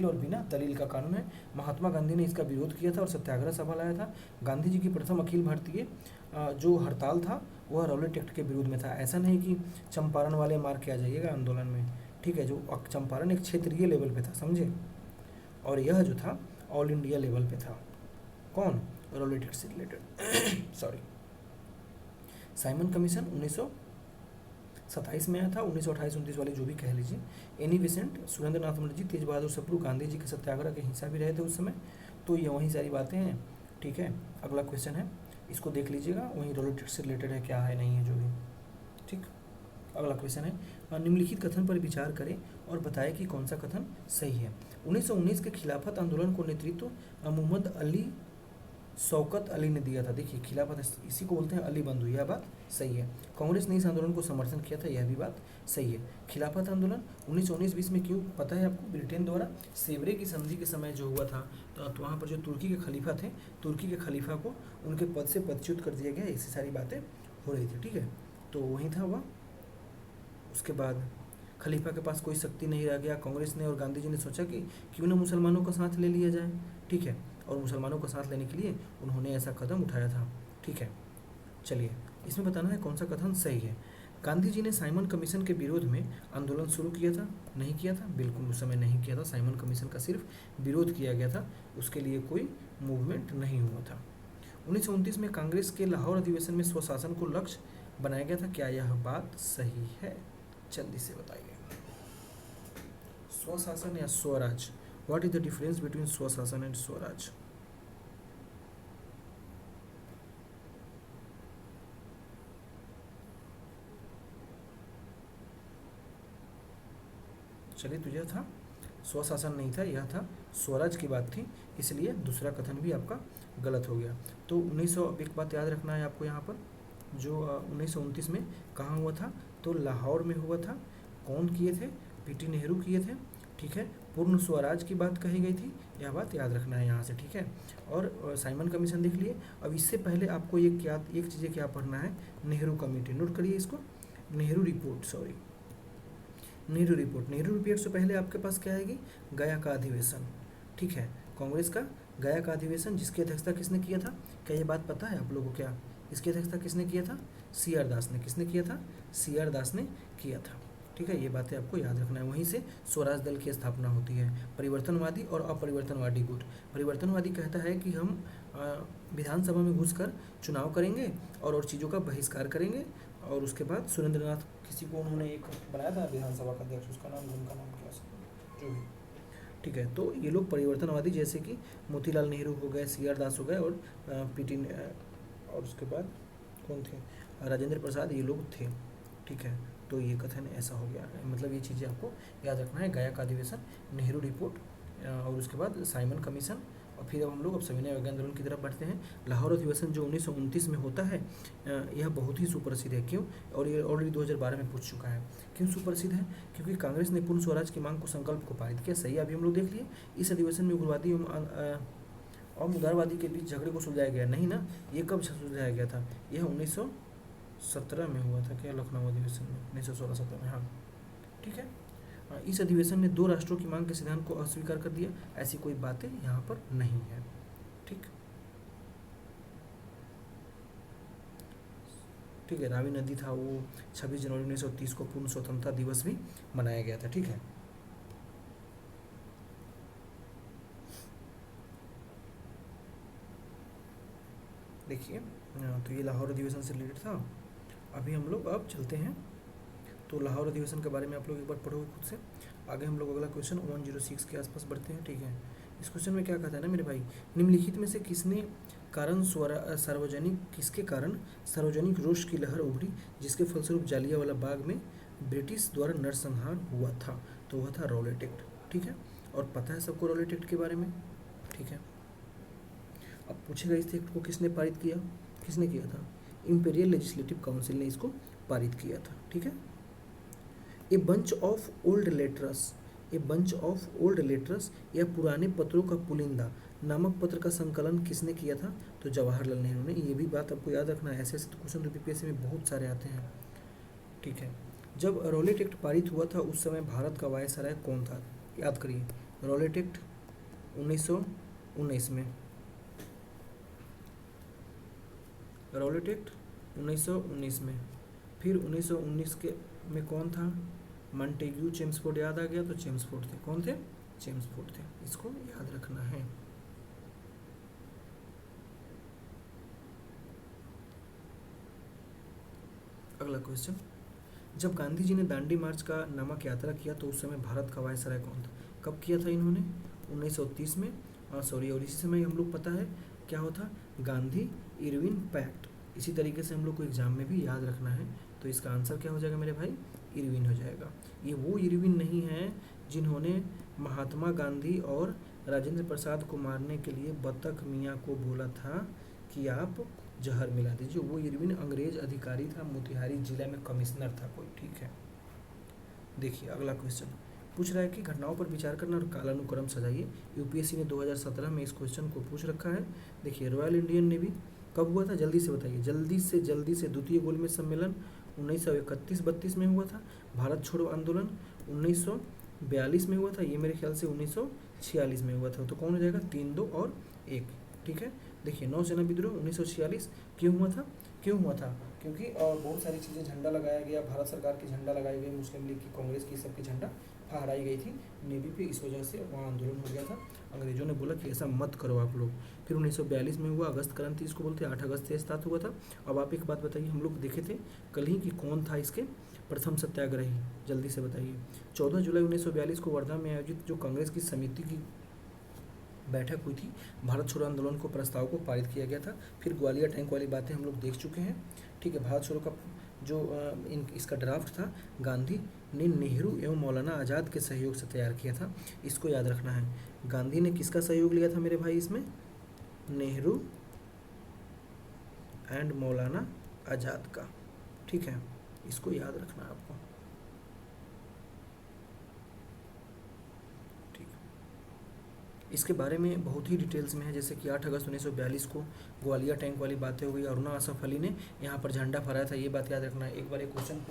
और बिना दलील का कानून है। महात्मा गांधी ने इसका विरोध किया था और सत्याग्रह सभा लाया था। गांधी जी की प्रथम अखिल भारतीय जो हड़ताल था वह रॉलेट एक्ट के विरोध में था। ऐसा नहीं कि चंपारण वाले मार के आ जाइएगा आंदोलन में, ठीक है। जो चंपारण एक क्षेत्रीय लेवल पे था, समझे, और यह जो था ऑल इंडिया लेवल पे था। कौन, रॉलेट एक्ट से रिलेटेड सॉरी। साइमन कमीशन 1927 में आया था, 1928-29 वाले जो भी कह लीजिए। एनी बेसेंट, सुरेंद्र नाथ मुखर्जी, तेज बहादुर सप्रू गांधी जी के सत्याग्रह के हिस्सा भी रहे थे उस समय। तो ये वही सारी बातें हैं, ठीक है। अगला क्वेश्चन है, इसको देख लीजिएगा, वहीं रॉलेट एक्ट से रिलेटेड है, क्या है नहीं है जो भी, ठीक। अगला क्वेश्चन है, निम्नलिखित कथन पर विचार करें और बताएं कि कौन सा कथन सही है। 1919 के खिलाफत आंदोलन को नेतृत्व मोहम्मद अली शौकत अली ने दिया था। देखिए, खिलाफत इसी को बोलते हैं अली बंधु, यह बात सही है। कांग्रेस ने इस आंदोलन को समर्थन किया था, यह भी बात सही है। खिलाफत आंदोलन 1919-20 में क्यों, पता है आपको, ब्रिटेन द्वारा सेवरे की संधि के समय जो हुआ था, तो वहाँ पर जो तुर्की के खलीफा थे, तुर्की के खलीफा को उनके पद से पदच्युत कर दिया गया, ऐसी सारी बातें हो रही थी, ठीक है। तो वहीं था वह। उसके बाद खलीफा के पास कोई शक्ति नहीं रह गया, कांग्रेस ने और गांधी जी ने सोचा कि क्यों ना मुसलमानों का साथ ले लिया जाए, ठीक है। और मुसलमानों का साथ लेने के लिए उन्होंने ऐसा कदम उठाया था, ठीक है। चलिए, इसमें बताना है कौन सा कथन सही है। गांधी जी ने साइमन कमीशन के विरोध में आंदोलन शुरू किया था, नहीं किया था, बिल्कुल उस समय नहीं किया था। साइमन कमीशन का सिर्फ विरोध किया गया था, उसके लिए कोई मूवमेंट नहीं हुआ था। 1929 में कांग्रेस के लाहौर अधिवेशन में स्वशासन को लक्ष्य बनाया गया था, क्या यह बात सही है, जल्दी से बताइए। स्वशासन या Swaraj, what is the difference between स्वशासन एंड स्वराज। चलिए, तो यह था स्वशासन नहीं था, यह था स्वराज की बात थी, इसलिए दूसरा कथन भी आपका गलत हो गया। तो 1900, एक बात याद रखना है आपको यहाँ पर, जो 1929 में कहाँ हुआ था, तो लाहौर में हुआ था। कौन किए थे, पीटी नेहरू किए थे, ठीक है। पूर्ण स्वराज की बात कही गई थी, यह बात याद रखना है यहाँ से, ठीक है। और साइमन कमीशन देख लिए। अब इससे पहले आपको एक चीज़ें क्या पढ़ना है, नेहरू कमेटी, नोट करिए इसको, Nehru report, sorry Nehru report. Nehru report से पहले आपके पास क्या आएगी, गया का अधिवेशन, ठीक है। कांग्रेस का गया का अधिवेशन, जिसकी अध्यक्षता किसने किया था, क्या ये बात पता है आप लोगों को, क्या इसकी अध्यक्षता किसने किया था, सी आर दास ने। किसने किया था, सी आर दास ने किया था, ठीक है। ये बातें आपको याद रखना है। वहीं से स्वराज दल की स्थापना होती है। परिवर्तनवादी और अपरिवर्तनवादी गुट। परिवर्तनवादी कहता है कि हम विधानसभा में घुसकर चुनाव करेंगे और चीज़ों का बहिष्कार करेंगे, और उसके बाद सुरेंद्रनाथ, किसी को उन्होंने एक बनाया था विधानसभा का अध्यक्ष, उसका नाम, उनका नाम क्या जो भी, ठीक है। तो ये लोग परिवर्तनवादी, जैसे कि मोतीलाल नेहरू हो गए, सी आर दास हो गए, और पीटी, और उसके बाद कौन थे, राजेंद्र प्रसाद, ये लोग थे, ठीक है। तो ये कथन ऐसा हो गया, मतलब ये चीज़ें आपको याद रखना है। गया का अधिवेशन, नेहरू रिपोर्ट, और उसके बाद साइमन कमीशन, और फिर अब हम लोग सविनय अवज्ञा आंदोलन की तरफ बढ़ते हैं। लाहौर अधिवेशन जो 1929 में होता है, यह बहुत ही सुप्रसिद्ध है। क्यों, और ये ऑलरेडी 2012 में पूछ चुका है। क्यों सुप्रसिद्ध है, क्योंकि कांग्रेस ने पूर्ण स्वराज की मांग को संकल्प को पारित किया, सही, अभी हम लोग देख लिए। इस अधिवेशन में उग्रवादी और मुदारवादी के बीच झगड़े को सुलझाया गया, नहीं ना, ये कब सुलझाया गया था, यह 1917 में हुआ था, क्या लखनऊ अधिवेशन में, 1916-17 में, हाँ, ठीक है। इस अधिवेशन ने दो राष्ट्रों की मांग के सिद्धांत को अस्वीकार कर दिया, ऐसी कोई बातें यहाँ पर नहीं है, ठीक। ठीक है। रावी नदी था वो 26 जनवरी 1930 को पूर्ण स्वतंत्रता दिवस भी मनाया गया था, ठीक है। देखिए तो ये लाहौर अधिवेशन से रिलेटेड था। अभी हम लोग अब चलते हैं, तो लाहौर अधिवेशन के बारे में आप लोग एक बार पढ़ोगे खुद से। आगे हम लोग अगला क्वेश्चन 106 के आसपास बढ़ते हैं, ठीक है। इस क्वेश्चन में क्या कहता है ना मेरे भाई, निम्नलिखित में से किसके कारण सार्वजनिक रोष की लहर उभरी जिसके फलस्वरूप जालियांवाला बाग में ब्रिटिश द्वारा नरसंहार हुआ था? तो वह था रॉलेट एक्ट, ठीक है। और पता है सबको रॉलेट एक्ट के बारे में, ठीक है। अब पूछेगा इस एक्ट को किसने पारित किया, किसने किया था? इंपीरियल लेजिस्लेटिव काउंसिल ने इसको पारित किया था, ठीक है। A bunch of old letters या पुराने पत्रों का पुलिंदा नामक पत्र का संकलन किसने किया था? तो जवाहरलाल नेहरू ने। ये भी बात आपको याद रखना है, ऐसे ऐसे क्वेश्चन तो बीपीएससी में बहुत सारे आते हैं, ठीक है। जब रॉलेट एक्ट पारित हुआ था उस समय भारत का वायसराय कौन था? याद करिए, रॉलेट एक्ट 1919 में, रॉलेट एक्ट 1919 में। फिर 1919 के में कौन था? मॉन्टेग्यू चेम्सफोर्ड, याद आ गया, तो चेम्सफोर्ड थे। कौन थे? चेम्सफोर्ड थे, इसको याद रखना है। अगला क्वेश्चन, जब गांधी जी ने दांडी मार्च का नामक यात्रा किया तो उस समय भारत का वायसराय कौन था? कब किया था इन्होंने? 1930 में, सॉरी। और इसी समय हम लोग पता है क्या होता, गांधी इरविन पैक्ट। इसी तरीके से हम लोग को एग्जाम में भी याद रखना है। तो इसका आंसर क्या हो जाएगा मेरे भाई? इरविन हो जाएगा। ये वो इरविन नहीं है जिन्होंने महात्मा गांधी और राजेंद्र प्रसाद को मारने के लिए बतख मियाँ को बोला था कि आप जहर मिला दीजिए। वो इरविन अंग्रेज अधिकारी था, मोतिहारी जिला में कमिश्नर था कोई, ठीक है। देखिए अगला क्वेश्चन पूछ रहा है कि घटनाओं पर विचार करना और कालानुक्रम सजाइए। यूपीएससी ने 2017 में इस क्वेश्चन को पूछ रखा है। देखिए रॉयल इंडियन नेवी कब हुआ था, जल्दी से बताइए, जल्दी से द्वितीय गोलमेज सम्मेलन 1931-32 में हुआ था। भारत छोड़ो आंदोलन 1942 में हुआ था, ये मेरे ख्याल से 1946 में हुआ था। तो कौन हो जाएगा? 3, 2 और 1, ठीक है। देखिए नौसेना विद्रोह 1946 क्यों हुआ था? क्योंकि बहुत सारी चीज़ें, झंडा लगाया गया, भारत सरकार की झंडा लगाई गई, मुस्लिम लीग की, कांग्रेस की, सबकी झंडा फहराई गई थी नेवी पे, इस वजह से वहाँ आंदोलन हो गया था। अंग्रेजों ने बोला कि ऐसा मत करो आप लोग। फिर 1942 में हुआ अगस्त क्रांति, इसको बोलते हैं, 8 अगस्त से स्टार्ट हुआ था। अब आप एक बात बताइए, हम लोग देखे थे कल ही कि कौन था इसके प्रथम सत्याग्रही, जल्दी से बताइए। 14 जुलाई 1942 को वर्धा में आयोजित जो कांग्रेस की समिति की बैठक हुई थी, भारत छोड़ो आंदोलन को प्रस्ताव को पारित किया गया था। फिर ग्वालियर टैंक वाली बातें हम लोग देख चुके हैं, ठीक है। भारत छोड़ो का जो इसका ड्राफ्ट था, गांधी ने नेहरू एवं मौलाना आज़ाद के सहयोग से तैयार किया था, इसको याद रखना है। गांधी ने किसका सहयोग लिया था मेरे भाई इसमें? नेहरू एंड मौलाना आज़ाद का, ठीक है, इसको याद रखना है आपको। इसके बारे में बहुत ही डिटेल्स में है, जैसे कि 8 अगस्त 1942 को ग्वालियर टैंक वाली बातें हो गई, अरुणा असफ अली ने यहाँ पर झंडा फहराया था, ये बात याद रखना है। एक बार एक क्वेश्चन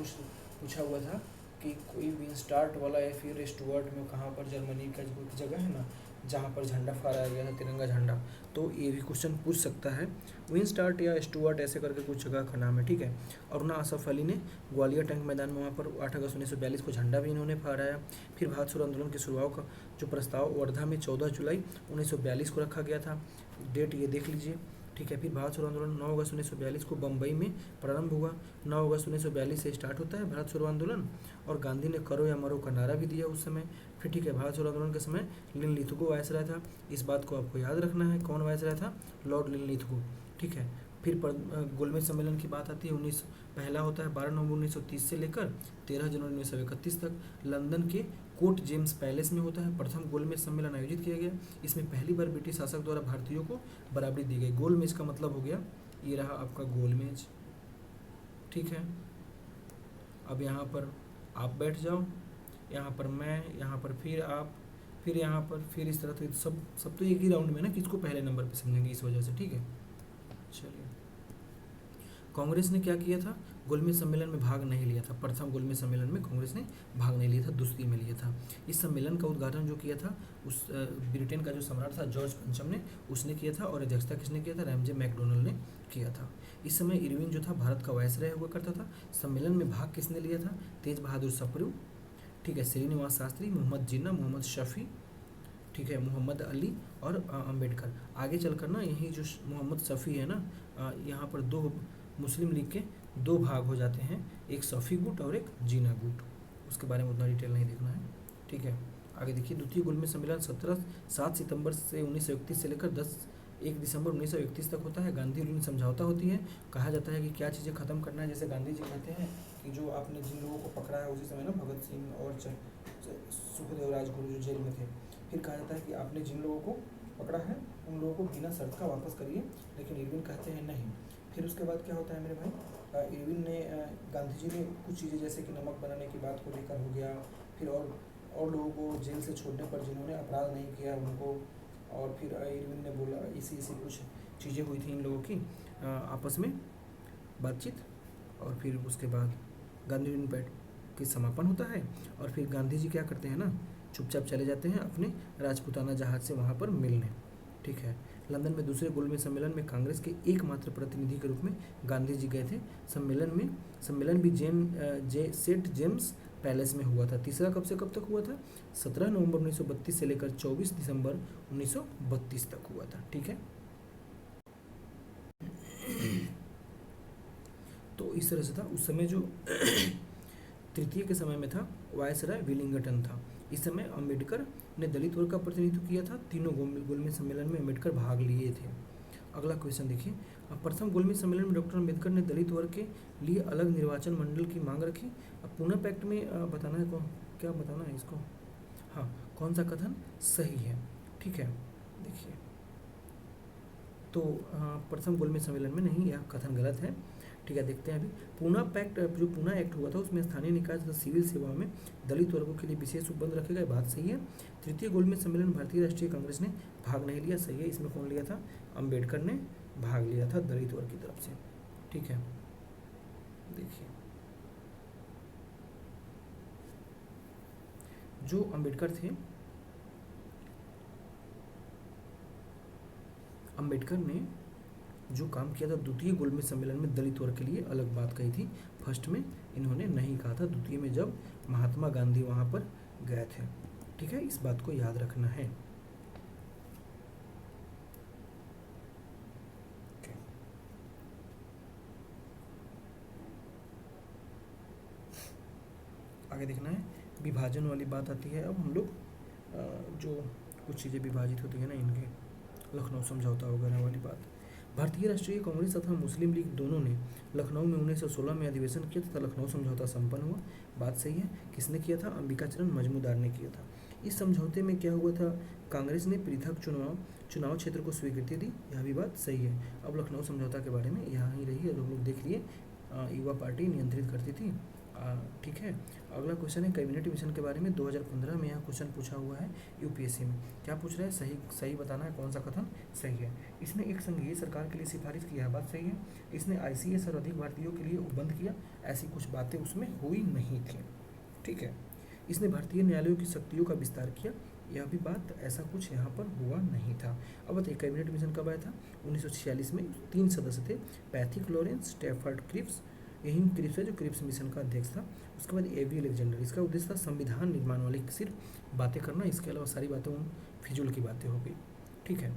पूछा हुआ था कि कोई विंस्टार्ट वाला या फिर स्टुअर्ट में कहाँ पर जर्मनी का कोई जगह है ना जहाँ पर झंडा फहराया गया था, तिरंगा झंडा, तो ये भी क्वेश्चन पूछ सकता है। विंस्टार्ट या स्टुअर्ट ऐसे करके कुछ जगह का नाम है, ठीक है। अरुणा असफ अली ने ग्वालियर टैंक मैदान में वहाँ पर 8 अगस्त 1942 को झंडा भी इन्होंने फहराया। फिर भारत छोड़ो आंदोलन की शुरुआत का जो प्रस्ताव वर्धा में 14 जुलाई 1942 को रखा गया था, डेट ये देख लीजिए, ठीक है। फिर भारत छोड़ो आंदोलन 9 अगस्त 1942 को बम्बई में प्रारंभ हुआ। 9 अगस्त 1942 से स्टार्ट होता है भारत छोड़ो आंदोलन, और गांधी ने करो या मरो का नारा भी दिया उस समय। फिर ठीक है, भारत छोड़ो आंदोलन के समय लिनलिथगो वायसराय था, इस बात को आपको याद रखना है। कौन वायसराय था? लॉर्ड लिनलिथगो, ठीक है। फिर गोलमेज सम्मेलन की बात आती है, पहला होता है 12 नवंबर 1930 से लेकर 13 जनवरी 1931 तक, लंदन के कोर्ट जेम्स पैलेस में होता है। प्रथम गोलमेज सम्मेलन आयोजित किया गया, इसमें पहली बार ब्रिटिश शासक द्वारा भारतीयों को बराबरी दी गई। गोलमेज का मतलब हो गया, ये रहा आपका गोलमेज, ठीक है। अब यहाँ पर आप बैठ जाओ, यहाँ पर मैं, यहाँ पर फिर आप, फिर यहाँ पर, फिर इस तरह, तो सब तो एक ही राउंड में ना, किसको पहले नंबर पे समझेंगे, इस वजह से, ठीक है। चलिए, कांग्रेस ने क्या किया था? गोलमेज सम्मेलन में भाग नहीं लिया था। प्रथम गोलमेज सम्मेलन में कांग्रेस ने भाग नहीं लिया था, दूसरी में लिया था। इस सम्मेलन का उद्घाटन जो किया था उस ब्रिटेन का जो सम्राट था जॉर्ज पंचम ने, उसने किया था, और अध्यक्षता किसने किया था? रैमजे मैकडोनल्ड ने किया था। इस समय इरविन जो था भारत का वायसराय हुआ करता था। सम्मेलन में भाग किसने लिया था? तेज बहादुर सप्रू, ठीक है, श्रीनिवास शास्त्री, मोहम्मद जिन्ना, मोहम्मद शफी, ठीक है, मोहम्मद अली और अंबेडकर। आगे चलकर ना यही जो मोहम्मद शफी है ना, यहाँ पर दो मुस्लिम लीग के दो भाग हो जाते हैं, एक शफी गुट और एक जीना गुट। उसके बारे में उतना डिटेल नहीं देखना है, ठीक है। आगे देखिए, द्वितीय गोलमेज सम्मेलन 7 सितंबर से 1931 से लेकर 1 दिसंबर 1931 तक होता है। गांधी यूनियन समझौता होती है। कहा जाता है कि क्या चीज़ें खत्म करना है, जैसे गांधी जी कहते हैं कि जो आपने जिन लोगों को पकड़ा है उसी समय ना भगत सिंह और सुखदेव राजगुरु जो जेल में थे, फिर कहा जाता है कि आपने जिन लोगों को पकड़ा है उन लोगों को बिना शर्त का वापस करिए, लेकिन इरविन कहते हैं नहीं। फिर उसके बाद क्या होता है मेरे भाई, इरविन ने गांधी जी ने कुछ चीज़ें जैसे कि नमक बनाने की बात को लेकर हो गया, फिर और लोगों को जेल से छोड़ने पर जिन्होंने अपराध नहीं किया उनको, और फिर इरविन ने बोला इसी कुछ चीज़ें हुई थी इन लोगों की आपस में बातचीत, और फिर उसके बाद गांधी यूनियन बैठ के समापन होता है। और फिर गांधी जी क्या करते हैं ना, चुपचाप चले जाते हैं अपने राजपूताना जहाज से वहाँ पर मिलने, ठीक है। लंदन में दूसरे गोलमेज सम्मेलन में कांग्रेस के एकमात्र प्रतिनिधि के रूप में गांधी जी गए थे। सम्मेलन भी सेंट जेम्स पैलेस में हुआ था। तीसरा कब से कब तक हुआ था? 17 नवंबर 1932 से लेकर 24 दिसंबर 1932 तक हुआ था, ठीक है। तो इस तरह से था। उस समय जो तृतीय के समय में था वायसराय विलिंगटन था। इस समय अम्बेडकर ने दलित वर्ग का प्रतिनिधित्व किया था। तीनों गोलमेज सम्मेलन में अम्बेडकर भाग लिए थे। अगला क्वेश्चन देखिए, प्रथम गोलमेज सम्मेलन में डॉक्टर अम्बेडकर ने दलित वर्ग के लिए अलग निर्वाचन मंडल की मांग रखी। अब पूना पैक्ट में बताना है क्या बताना है इसको, हाँ, कौन सा कथन सही है, ठीक है। देखिए, तो प्रथम गोलमेज सम्मेलन में नहीं, यह कथन गलत है, ठीक है। देखते हैं अभी पूना पैक्ट, जो पूना एक्ट हुआ था उसमें स्थानीय निकाय तथा सिविल सेवा में दलित वर्गों के लिए विशेष उपबंध रखे गए, बात सही है। तृतीय गोलमेज सम्मेलन भारतीय राष्ट्रीय कांग्रेस ने भाग नहीं लिया, सही है। इसमें कौन लिया था? अम्बेडकर ने भाग लिया था दलित वर्ग की तरफ से, ठीक है। देखिए, जो अम्बेडकर थे, अम्बेडकर ने जो काम किया था द्वितीय गोलमेज सम्मेलन में दलित वर्ग के लिए अलग बात कही थी। फर्स्ट में इन्होंने नहीं कहा था, द्वितीय में जब महात्मा गांधी वहाँ पर गए थे, ठीक है। इस बात को याद रखना है। आगे देखना है, विभाजन वाली बात आती है। अब हम लोग जो कुछ चीज़ें विभाजित होती है ना इनके, लखनऊ समझौता वगैरह वाली बात। भारतीय राष्ट्रीय कांग्रेस तथा मुस्लिम लीग दोनों ने लखनऊ में 1916 में अधिवेशन किया तथा लखनऊ समझौता संपन्न हुआ, बात सही है। किसने किया था? अंबिकाचरण मजमूदार ने किया था। इस समझौते में क्या हुआ था? कांग्रेस ने पृथक चुनाव क्षेत्र को स्वीकृति दी, यह भी बात सही है। अब लखनऊ समझौता के बारे में यहाँ ही रही है, जो हम लोग देख लिए, युवा पार्टी नियंत्रित करती थी, ठीक है। अगला क्वेश्चन है कैबिनेट मिशन के बारे में। 2015 में यह क्वेश्चन पूछा हुआ है यूपीएससी में। क्या पूछ रहा है? सही बताना है कौन सा कथन सही है। इसने एक संघीय सरकार के लिए सिफारिश किया है, बात सही है। इसने आईसीएस और अधिक भारतीयों के लिए उपबंध किया, ऐसी कुछ बातें उसमें हुई नहीं थी, ठीक है। इसने भारतीय न्यायालयों की शक्तियों का विस्तार किया, यह भी बात, ऐसा कुछ यहाँ पर हुआ नहीं था। अब बताइए कैबिनेट मिशन कब आया था? 1946 में। 3 सदस्य थे, पैथिक लॉरेंस, स्टैफर्ड क्रिप्स, यही क्रिप्स है जो क्रिप्स मिशन का अध्यक्ष था। उसके बाद एवी अलेक्जेंडर। इसका उद्देश्य था संविधान निर्माण वाली सिर्फ बातें करना, इसके अलावा सारी बातें फिजूल की बातें हो गई, ठीक है।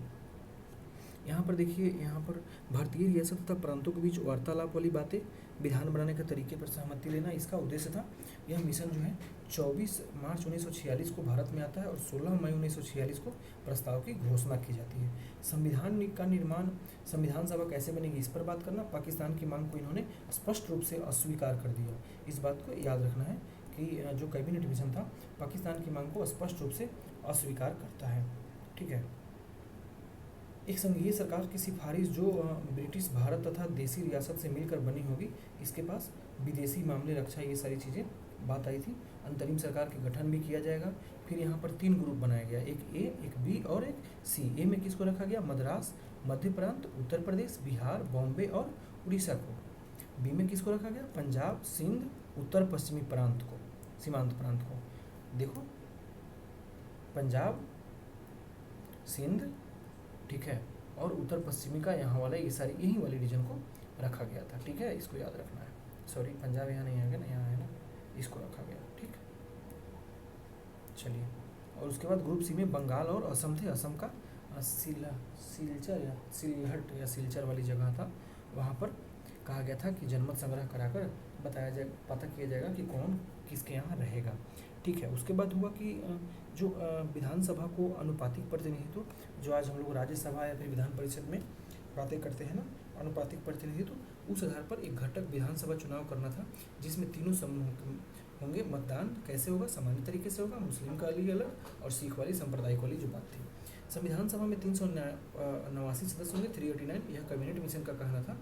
यहाँ पर देखिए, यहाँ पर भारतीय रियासत तथा प्रांतों के बीच वार्तालाप वाली बातें, विधान बनाने के तरीके पर सहमति लेना इसका उद्देश्य था। यह मिशन जो है 24 मार्च 1946 को भारत में आता है और 16 मई 1946 को प्रस्ताव की घोषणा की जाती है। संविधान का निर्माण, संविधान सभा कैसे बनेगी इस पर बात करना। पाकिस्तान की मांग को इन्होंने स्पष्ट रूप से अस्वीकार कर दिया, इस बात को याद रखना है कि जो कैबिनेट मिशन था पाकिस्तान की मांग को स्पष्ट रूप से अस्वीकार करता है, ठीक है। एक संघीय सरकार की सिफारिश जो ब्रिटिश भारत तथा देसी रियासत से मिलकर बनी होगी, इसके पास विदेशी मामले, रक्षा, ये सारी चीज़ें बात आई थी। अंतरिम सरकार के गठन भी किया जाएगा। फिर यहाँ पर 3 ग्रुप बनाया गया, एक ए, एक बी और एक सी। ए में किसको रखा गया? मद्रास, मध्य प्रांत, उत्तर प्रदेश, बिहार, बॉम्बे और उड़ीसा को। बी में किसको रखा गया? पंजाब, सिंध, उत्तर पश्चिमी प्रांत को, सीमांत प्रांत को। देखो पंजाब, सिंध, ठीक है, और उत्तर पश्चिमी का यहाँ वाला ये सारी यही वाली रीजन को रखा गया था, ठीक है, इसको याद रखना है। सॉरी पंजाब यहाँ नहीं आएगा ना, यहाँ है ना, इसको रखा गया, ठीक। चलिए, और उसके बाद ग्रुप सी में बंगाल और असम थे। असम का सिलचर या सिलहट या सिलचर वाली जगह था, वहाँ पर कहा गया था कि जनमत संग्रह कराकर बताया जाए, पता किया जाएगा कि कौन किसके यहाँ रहेगा, ठीक है। उसके बाद हुआ कि जो विधानसभा को अनुपातिक प्रतिनिधित्व, जो आज हम लोग राज्यसभा या फिर विधान परिषद में बातें करते हैं ना, अनुपातिक प्रतिनिधित्व, उस आधार पर एक घटक विधानसभा चुनाव करना था, जिसमें तीनों समूह होंगे। मतदान कैसे होगा? सामान्य तरीके से होगा, मुस्लिम का अलग अलग और सिख वाली सांप्रदायिक वाली जो बात थी। संविधान सभा में 389 सदस्य होंगे, 389, यह कैबिनेट मिशन का कहना था,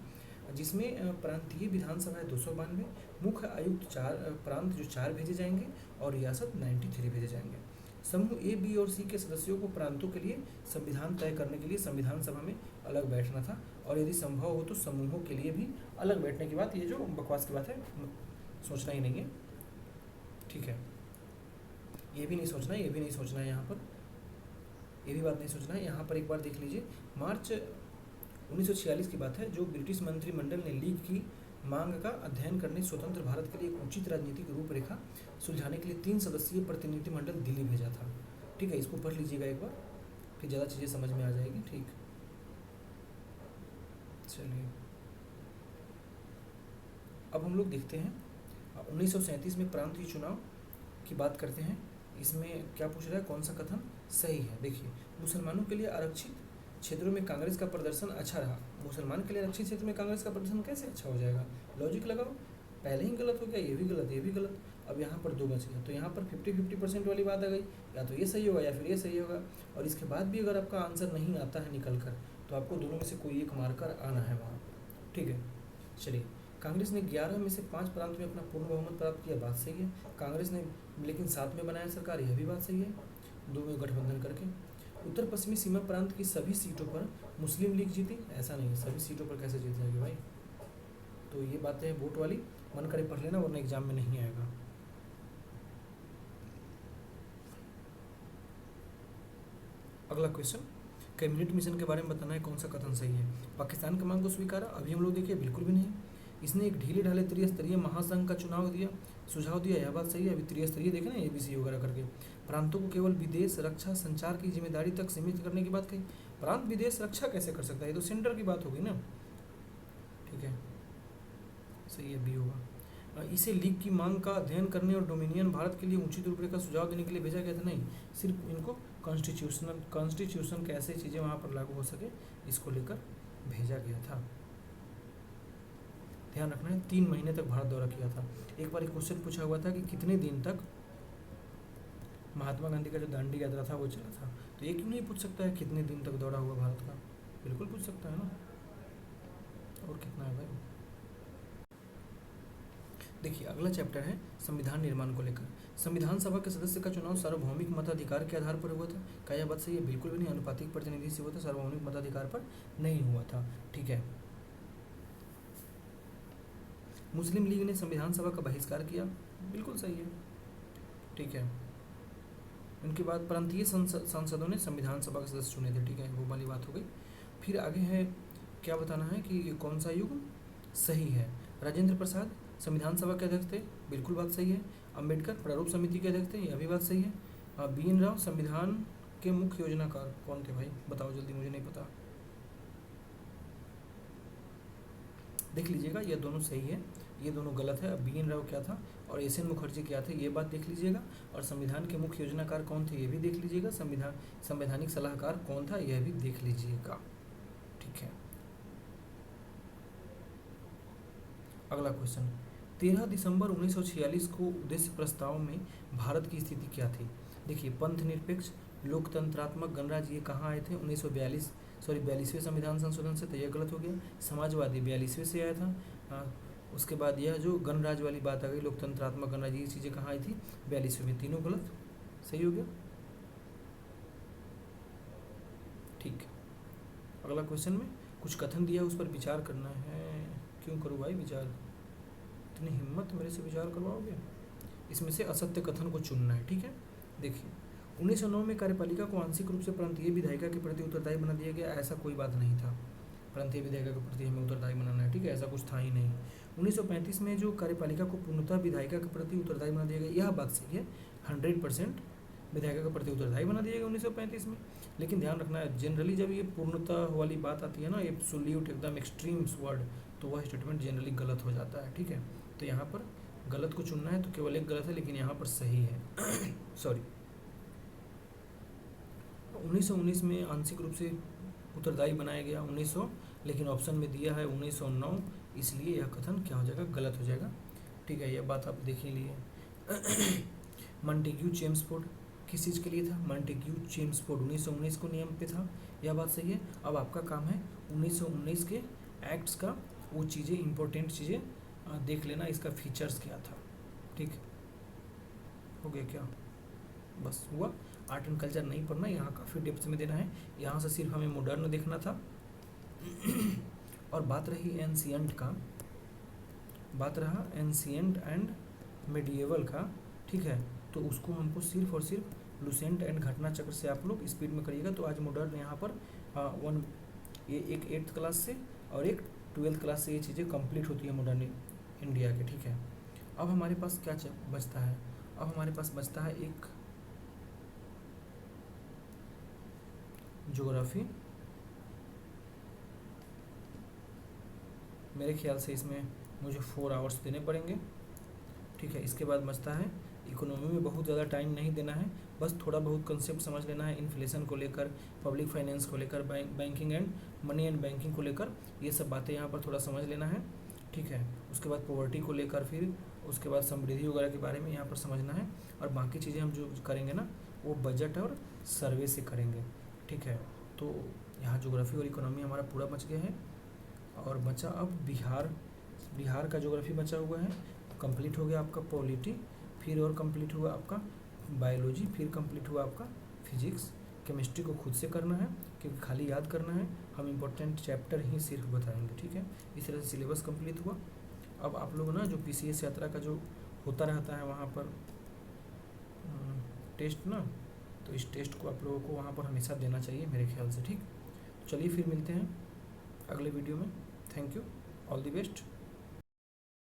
जिसमें प्रांतीय विधानसभा 292, मुख्य आयुक्त 4 प्रांत जो 4 भेजे जाएंगे और रियासत 93 भेजे जाएंगे। समूह ए, बी और सी के सदस्यों को प्रांतों के लिए संविधान तय करने के लिए संविधान सभा में अलग बैठना था, और यदि संभव हो तो समूहों के लिए भी अलग बैठने की बात, ये जो बकवास की बात है, सोचना ही नहीं है, ठीक है। ये भी नहीं सोचना है, ये भी नहीं सोचना है, यहाँ पर ये भी बात नहीं सोचना है। यहाँ पर एक बार देख लीजिए, मार्च 1946 की बात है, जो ब्रिटिश मंत्रिमंडल ने लीग की मांग का अध्ययन करने स्वतंत्र भारत के लिए एक उचित राजनीतिक रूपरेखा सुलझाने के लिए 3 सदस्यीय प्रतिनिधिमंडल दिल्ली भेजा था, ठीक है। इसको पढ़ लीजिएगा एक बार, फिर ज़्यादा चीज़ें समझ में आ जाएगी, ठीक। चलिए, अब हम लोग देखते हैं 1937 में प्रांतीय चुनाव की बात करते हैं। इसमें क्या पूछ रहा है, कौन सा कथन सही है? देखिए, मुसलमानों के लिए आरक्षित क्षेत्रों में कांग्रेस का प्रदर्शन अच्छा रहा। मुसलमान के लिए आरक्षित क्षेत्र में कांग्रेस का प्रदर्शन कैसे अच्छा हो जाएगा? लॉजिक लगाओ, पहले ही गलत हो गया, ये भी गलत, ये भी गलत, अब यहाँ पर 2 बच गया, तो यहाँ पर 50-50% वाली बात आ गई, या तो ये सही होगा या फिर ये सही होगा। और इसके बाद भी अगर आपका आंसर नहीं आता है निकल कर, तो आपको दोनों में से कोई एक मार्कर आना है वहाँ, ठीक है। चलिए, कांग्रेस ने 11 में से 5 प्रांत में अपना पूर्ण बहुमत प्राप्त किया, बात सही है। कांग्रेस ने लेकिन 7 में बनाया सरकार, यह भी बात सही है, 2 में गठबंधन करके। उत्तर पश्चिमी सीमा प्रांत की सभी सीटों पर मुस्लिम लीग जीती, ऐसा नहीं है, सभी सीटों पर कैसे जीत जाएगी भाई? तो ये बातें हैं वोट वाली, मन करे पढ़ लेना, वरना एग्जाम में नहीं आएगा। अगला क्वेश्चन, कैबिनेट मिशन के बारे में बताना है, कौन सा कथन सही है? पाकिस्तान की मांग को स्वीकारा, अभी हम लोग देखिए बिल्कुल भी नहीं। इसने एक ढीले ढाले त्रिस्तरीय महासंघ का चुनाव दिया, सुझाव दिया, यह बात सही है। अभी त्रिस्तरीय देखे ना, ABC वगैरह करके, प्रांतों को केवल विदेश रक्षा संचार की जिम्मेदारी तक सीमित करने की बात कही। प्रांत विदेश रक्षा कैसे कर सकता है? ये तो सेंटर की बात होगी ना, ठीक है, सही है, बी होगा। इसे लीग की मांग का अध्ययन करने और डोमिनियन भारत के लिए उचित रूपरेखा सुझाव देने के लिए भेजा गया था, नहीं, सिर्फ इनको कॉन्स्टिट्यूशन कैसे चीज़ें वहाँ पर लागू हो सके, इसको लेकर भेजा गया था। ध्यान रखना है, 3 महीने तक भारत दौरा किया था। एक बार एक क्वेश्चन पूछा हुआ था कि कितने दिन तक महात्मा गांधी का जो दांडी यात्रा था वो चला था, तो ये क्यों नहीं पूछ सकता है कितने दिन तक दौरा हुआ भारत का? बिल्कुल पूछ सकता है ना, और कितना है भाई। देखिए, अगला चैप्टर है संविधान निर्माण को लेकर। संविधान सभा के सदस्य का चुनाव सार्वभौमिक मताधिकार के आधार पर हुआ था, क्या यह बात सही है? बिल्कुल भी नहीं, अनुपातिक प्रतिनिधि से हुआ था, सार्वभौमिक मताधिकार पर नहीं हुआ था, ठीक है। मुस्लिम लीग ने संविधान सभा का बहिष्कार किया, बिल्कुल सही है, ठीक है। उनके बाद प्रांतीय सांसदों ने संविधान सभा के सदस्य चुने थे, ठीक है, वो वाली बात हो गई। फिर आगे है, क्या बताना है कि कौन सा युग सही है? राजेंद्र प्रसाद संविधान सभा के अध्यक्ष थे, बिल्कुल बात सही है। अम्बेडकर प्रारूप समिति के अध्यक्ष थे, यह भी बात सही है। BN राव संविधान के मुख्य योजनाकार कौन थे भाई? बताओ जल्दी, मुझे नहीं पता, देख लीजिएगा, ये दोनों सही है, ये दोनों गलत है। BN राव क्या था और SN मुखर्जी क्या थे, ये बात देख लीजिएगा। और संविधान के मुख्य योजनाकार कौन थे, ये भी देख लीजिएगा। संवैधानिक सलाहकार कौन था, यह भी देख लीजिएगा, ठीक है। अगला क्वेश्चन, 13 दिसंबर 1946 को उद्देश्य प्रस्ताव में भारत की स्थिति क्या थी? देखिए, पंथ निरपेक्ष लोकतंत्रात्मक गणराज्य, ये कहाँ आए थे? 42वें संविधान संशोधन से, तो यह गलत हो गया। समाजवादी 42वें से आया था। उसके बाद यह जो गणराज्य वाली बात आ गई, लोकतंत्रात्मक गणराज्य, ये चीज़ें कहाँ आई थी? 42वें में, तीनों गलत, सही हो गया, ठीक। अगला क्वेश्चन में कुछ कथन दिया है, उस पर विचार करना है, क्यों करूँ भाई विचार, इतनी हिम्मत मेरे से विचार करवाओगे। इसमें से असत्य कथन को चुनना है, ठीक है। देखिए 1909 में कार्यपालिका को आंशिक रूप से प्रांतीय विधायिका के प्रति उत्तरदायी बना दिया गया, ऐसा कोई बात नहीं था। प्रांतीय विधायिका के प्रति हमें उत्तरदायी बनाना है, ठीक है, ऐसा कुछ था ही नहीं। 1935 में जो कार्यपालिका को पूर्णतः विधायिका के प्रति उत्तरदायी बना दिया गया, यह बात सही है, 100% विधायिका के प्रति उत्तरदायी बना दिया गया 1935 में। लेकिन ध्यान रखना है, जनरली जब ये पूर्णतः वाली बात आती है ना, एब्सोल्यूट एकदम एक्सट्रीम्स वर्ड, तो वह स्टेटमेंट जनरली गलत हो जाता है, ठीक है। तो यहाँ पर गलत को चुनना है, तो केवल एक गलत है, लेकिन यहाँ पर सही है सॉरी। 1919 में आंशिक रूप से उत्तरदायी बनाया गया 1900, लेकिन ऑप्शन में दिया है 1909, इसलिए यह कथन क्या हो जाएगा, गलत हो जाएगा, ठीक है। यह बात आप देख ही लिए। मॉन्टेग्यू चेम्सफोर्ड किस चीज़ के लिए था, मॉन्टेग्यू चेम्सफोर्ड 1919 को नियम पे था, यह बात सही है। अब आपका काम है 1919 के एक्ट्स का वो चीज़ें, इंपॉर्टेंट चीज़ें देख लेना, इसका फीचर्स क्या था, ठीक हो गया क्या, बस हुआ। आर्ट एंड कल्चर नहीं पढ़ना, यहाँ काफ़ी डेप्थ में देना है, यहाँ से सिर्फ हमें मॉडर्न देखना था। और बात रही एंशियंट का, बात रहा एंशियंट एंड मेडिएवल का, ठीक है, तो उसको हमको सिर्फ और सिर्फ लुसेंट एंड घटना चक्र से आप लोग स्पीड में करिएगा। तो आज मॉडर्न यहाँ पर एक 8th क्लास से और एक 12th क्लास से ये चीज़ें कंप्लीट होती है मॉडर्न इंडिया के, ठीक है। अब हमारे पास क्या बचता है, अब हमारे पास बचता है एक ज्योग्राफी, मेरे ख्याल से इसमें मुझे 4 आवर्स देने पड़ेंगे, ठीक है। इसके बाद बचता है इकोनॉमी में बहुत ज़्यादा टाइम नहीं देना है, बस थोड़ा बहुत कंसेप्ट समझ लेना है, इन्फ्लेशन को लेकर, पब्लिक फाइनेंस को लेकर, banking and money and banking को लेकर, ये सब बातें यहाँ पर थोड़ा समझ लेना है, ठीक है। उसके बाद पॉवर्टी को लेकर, फिर उसके बाद समृद्धि वगैरह के बारे में यहाँ पर समझना है, और बाकी चीज़ें हम जो करेंगे ना वो बजट और सर्वे से करेंगे, ठीक है। तो यहाँ ज्योग्राफी और इकोनॉमी हमारा पूरा बच गया है, और बचा अब बिहार का ज्योग्राफी बचा हुआ है, कंप्लीट हो गया आपका पॉलिटी, फिर और कंप्लीट हुआ आपका बायोलॉजी, फिर कंप्लीट हुआ आपका फिजिक्स। केमिस्ट्री को खुद से करना है, क्योंकि खाली याद करना है, हम इम्पोर्टेंट चैप्टर ही सिर्फ बताएंगे, ठीक है। इस तरह से सिलेबस कंप्लीट हुआ। अब आप लोग ना जो PCS यात्रा का जो होता रहता है वहाँ पर टेस्ट ना, तो इस टेस्ट को आप लोगों को वहाँ पर हमेशा देना चाहिए मेरे ख्याल से, ठीक। चलिए फिर मिलते हैं अगले वीडियो में, thank you, all the best.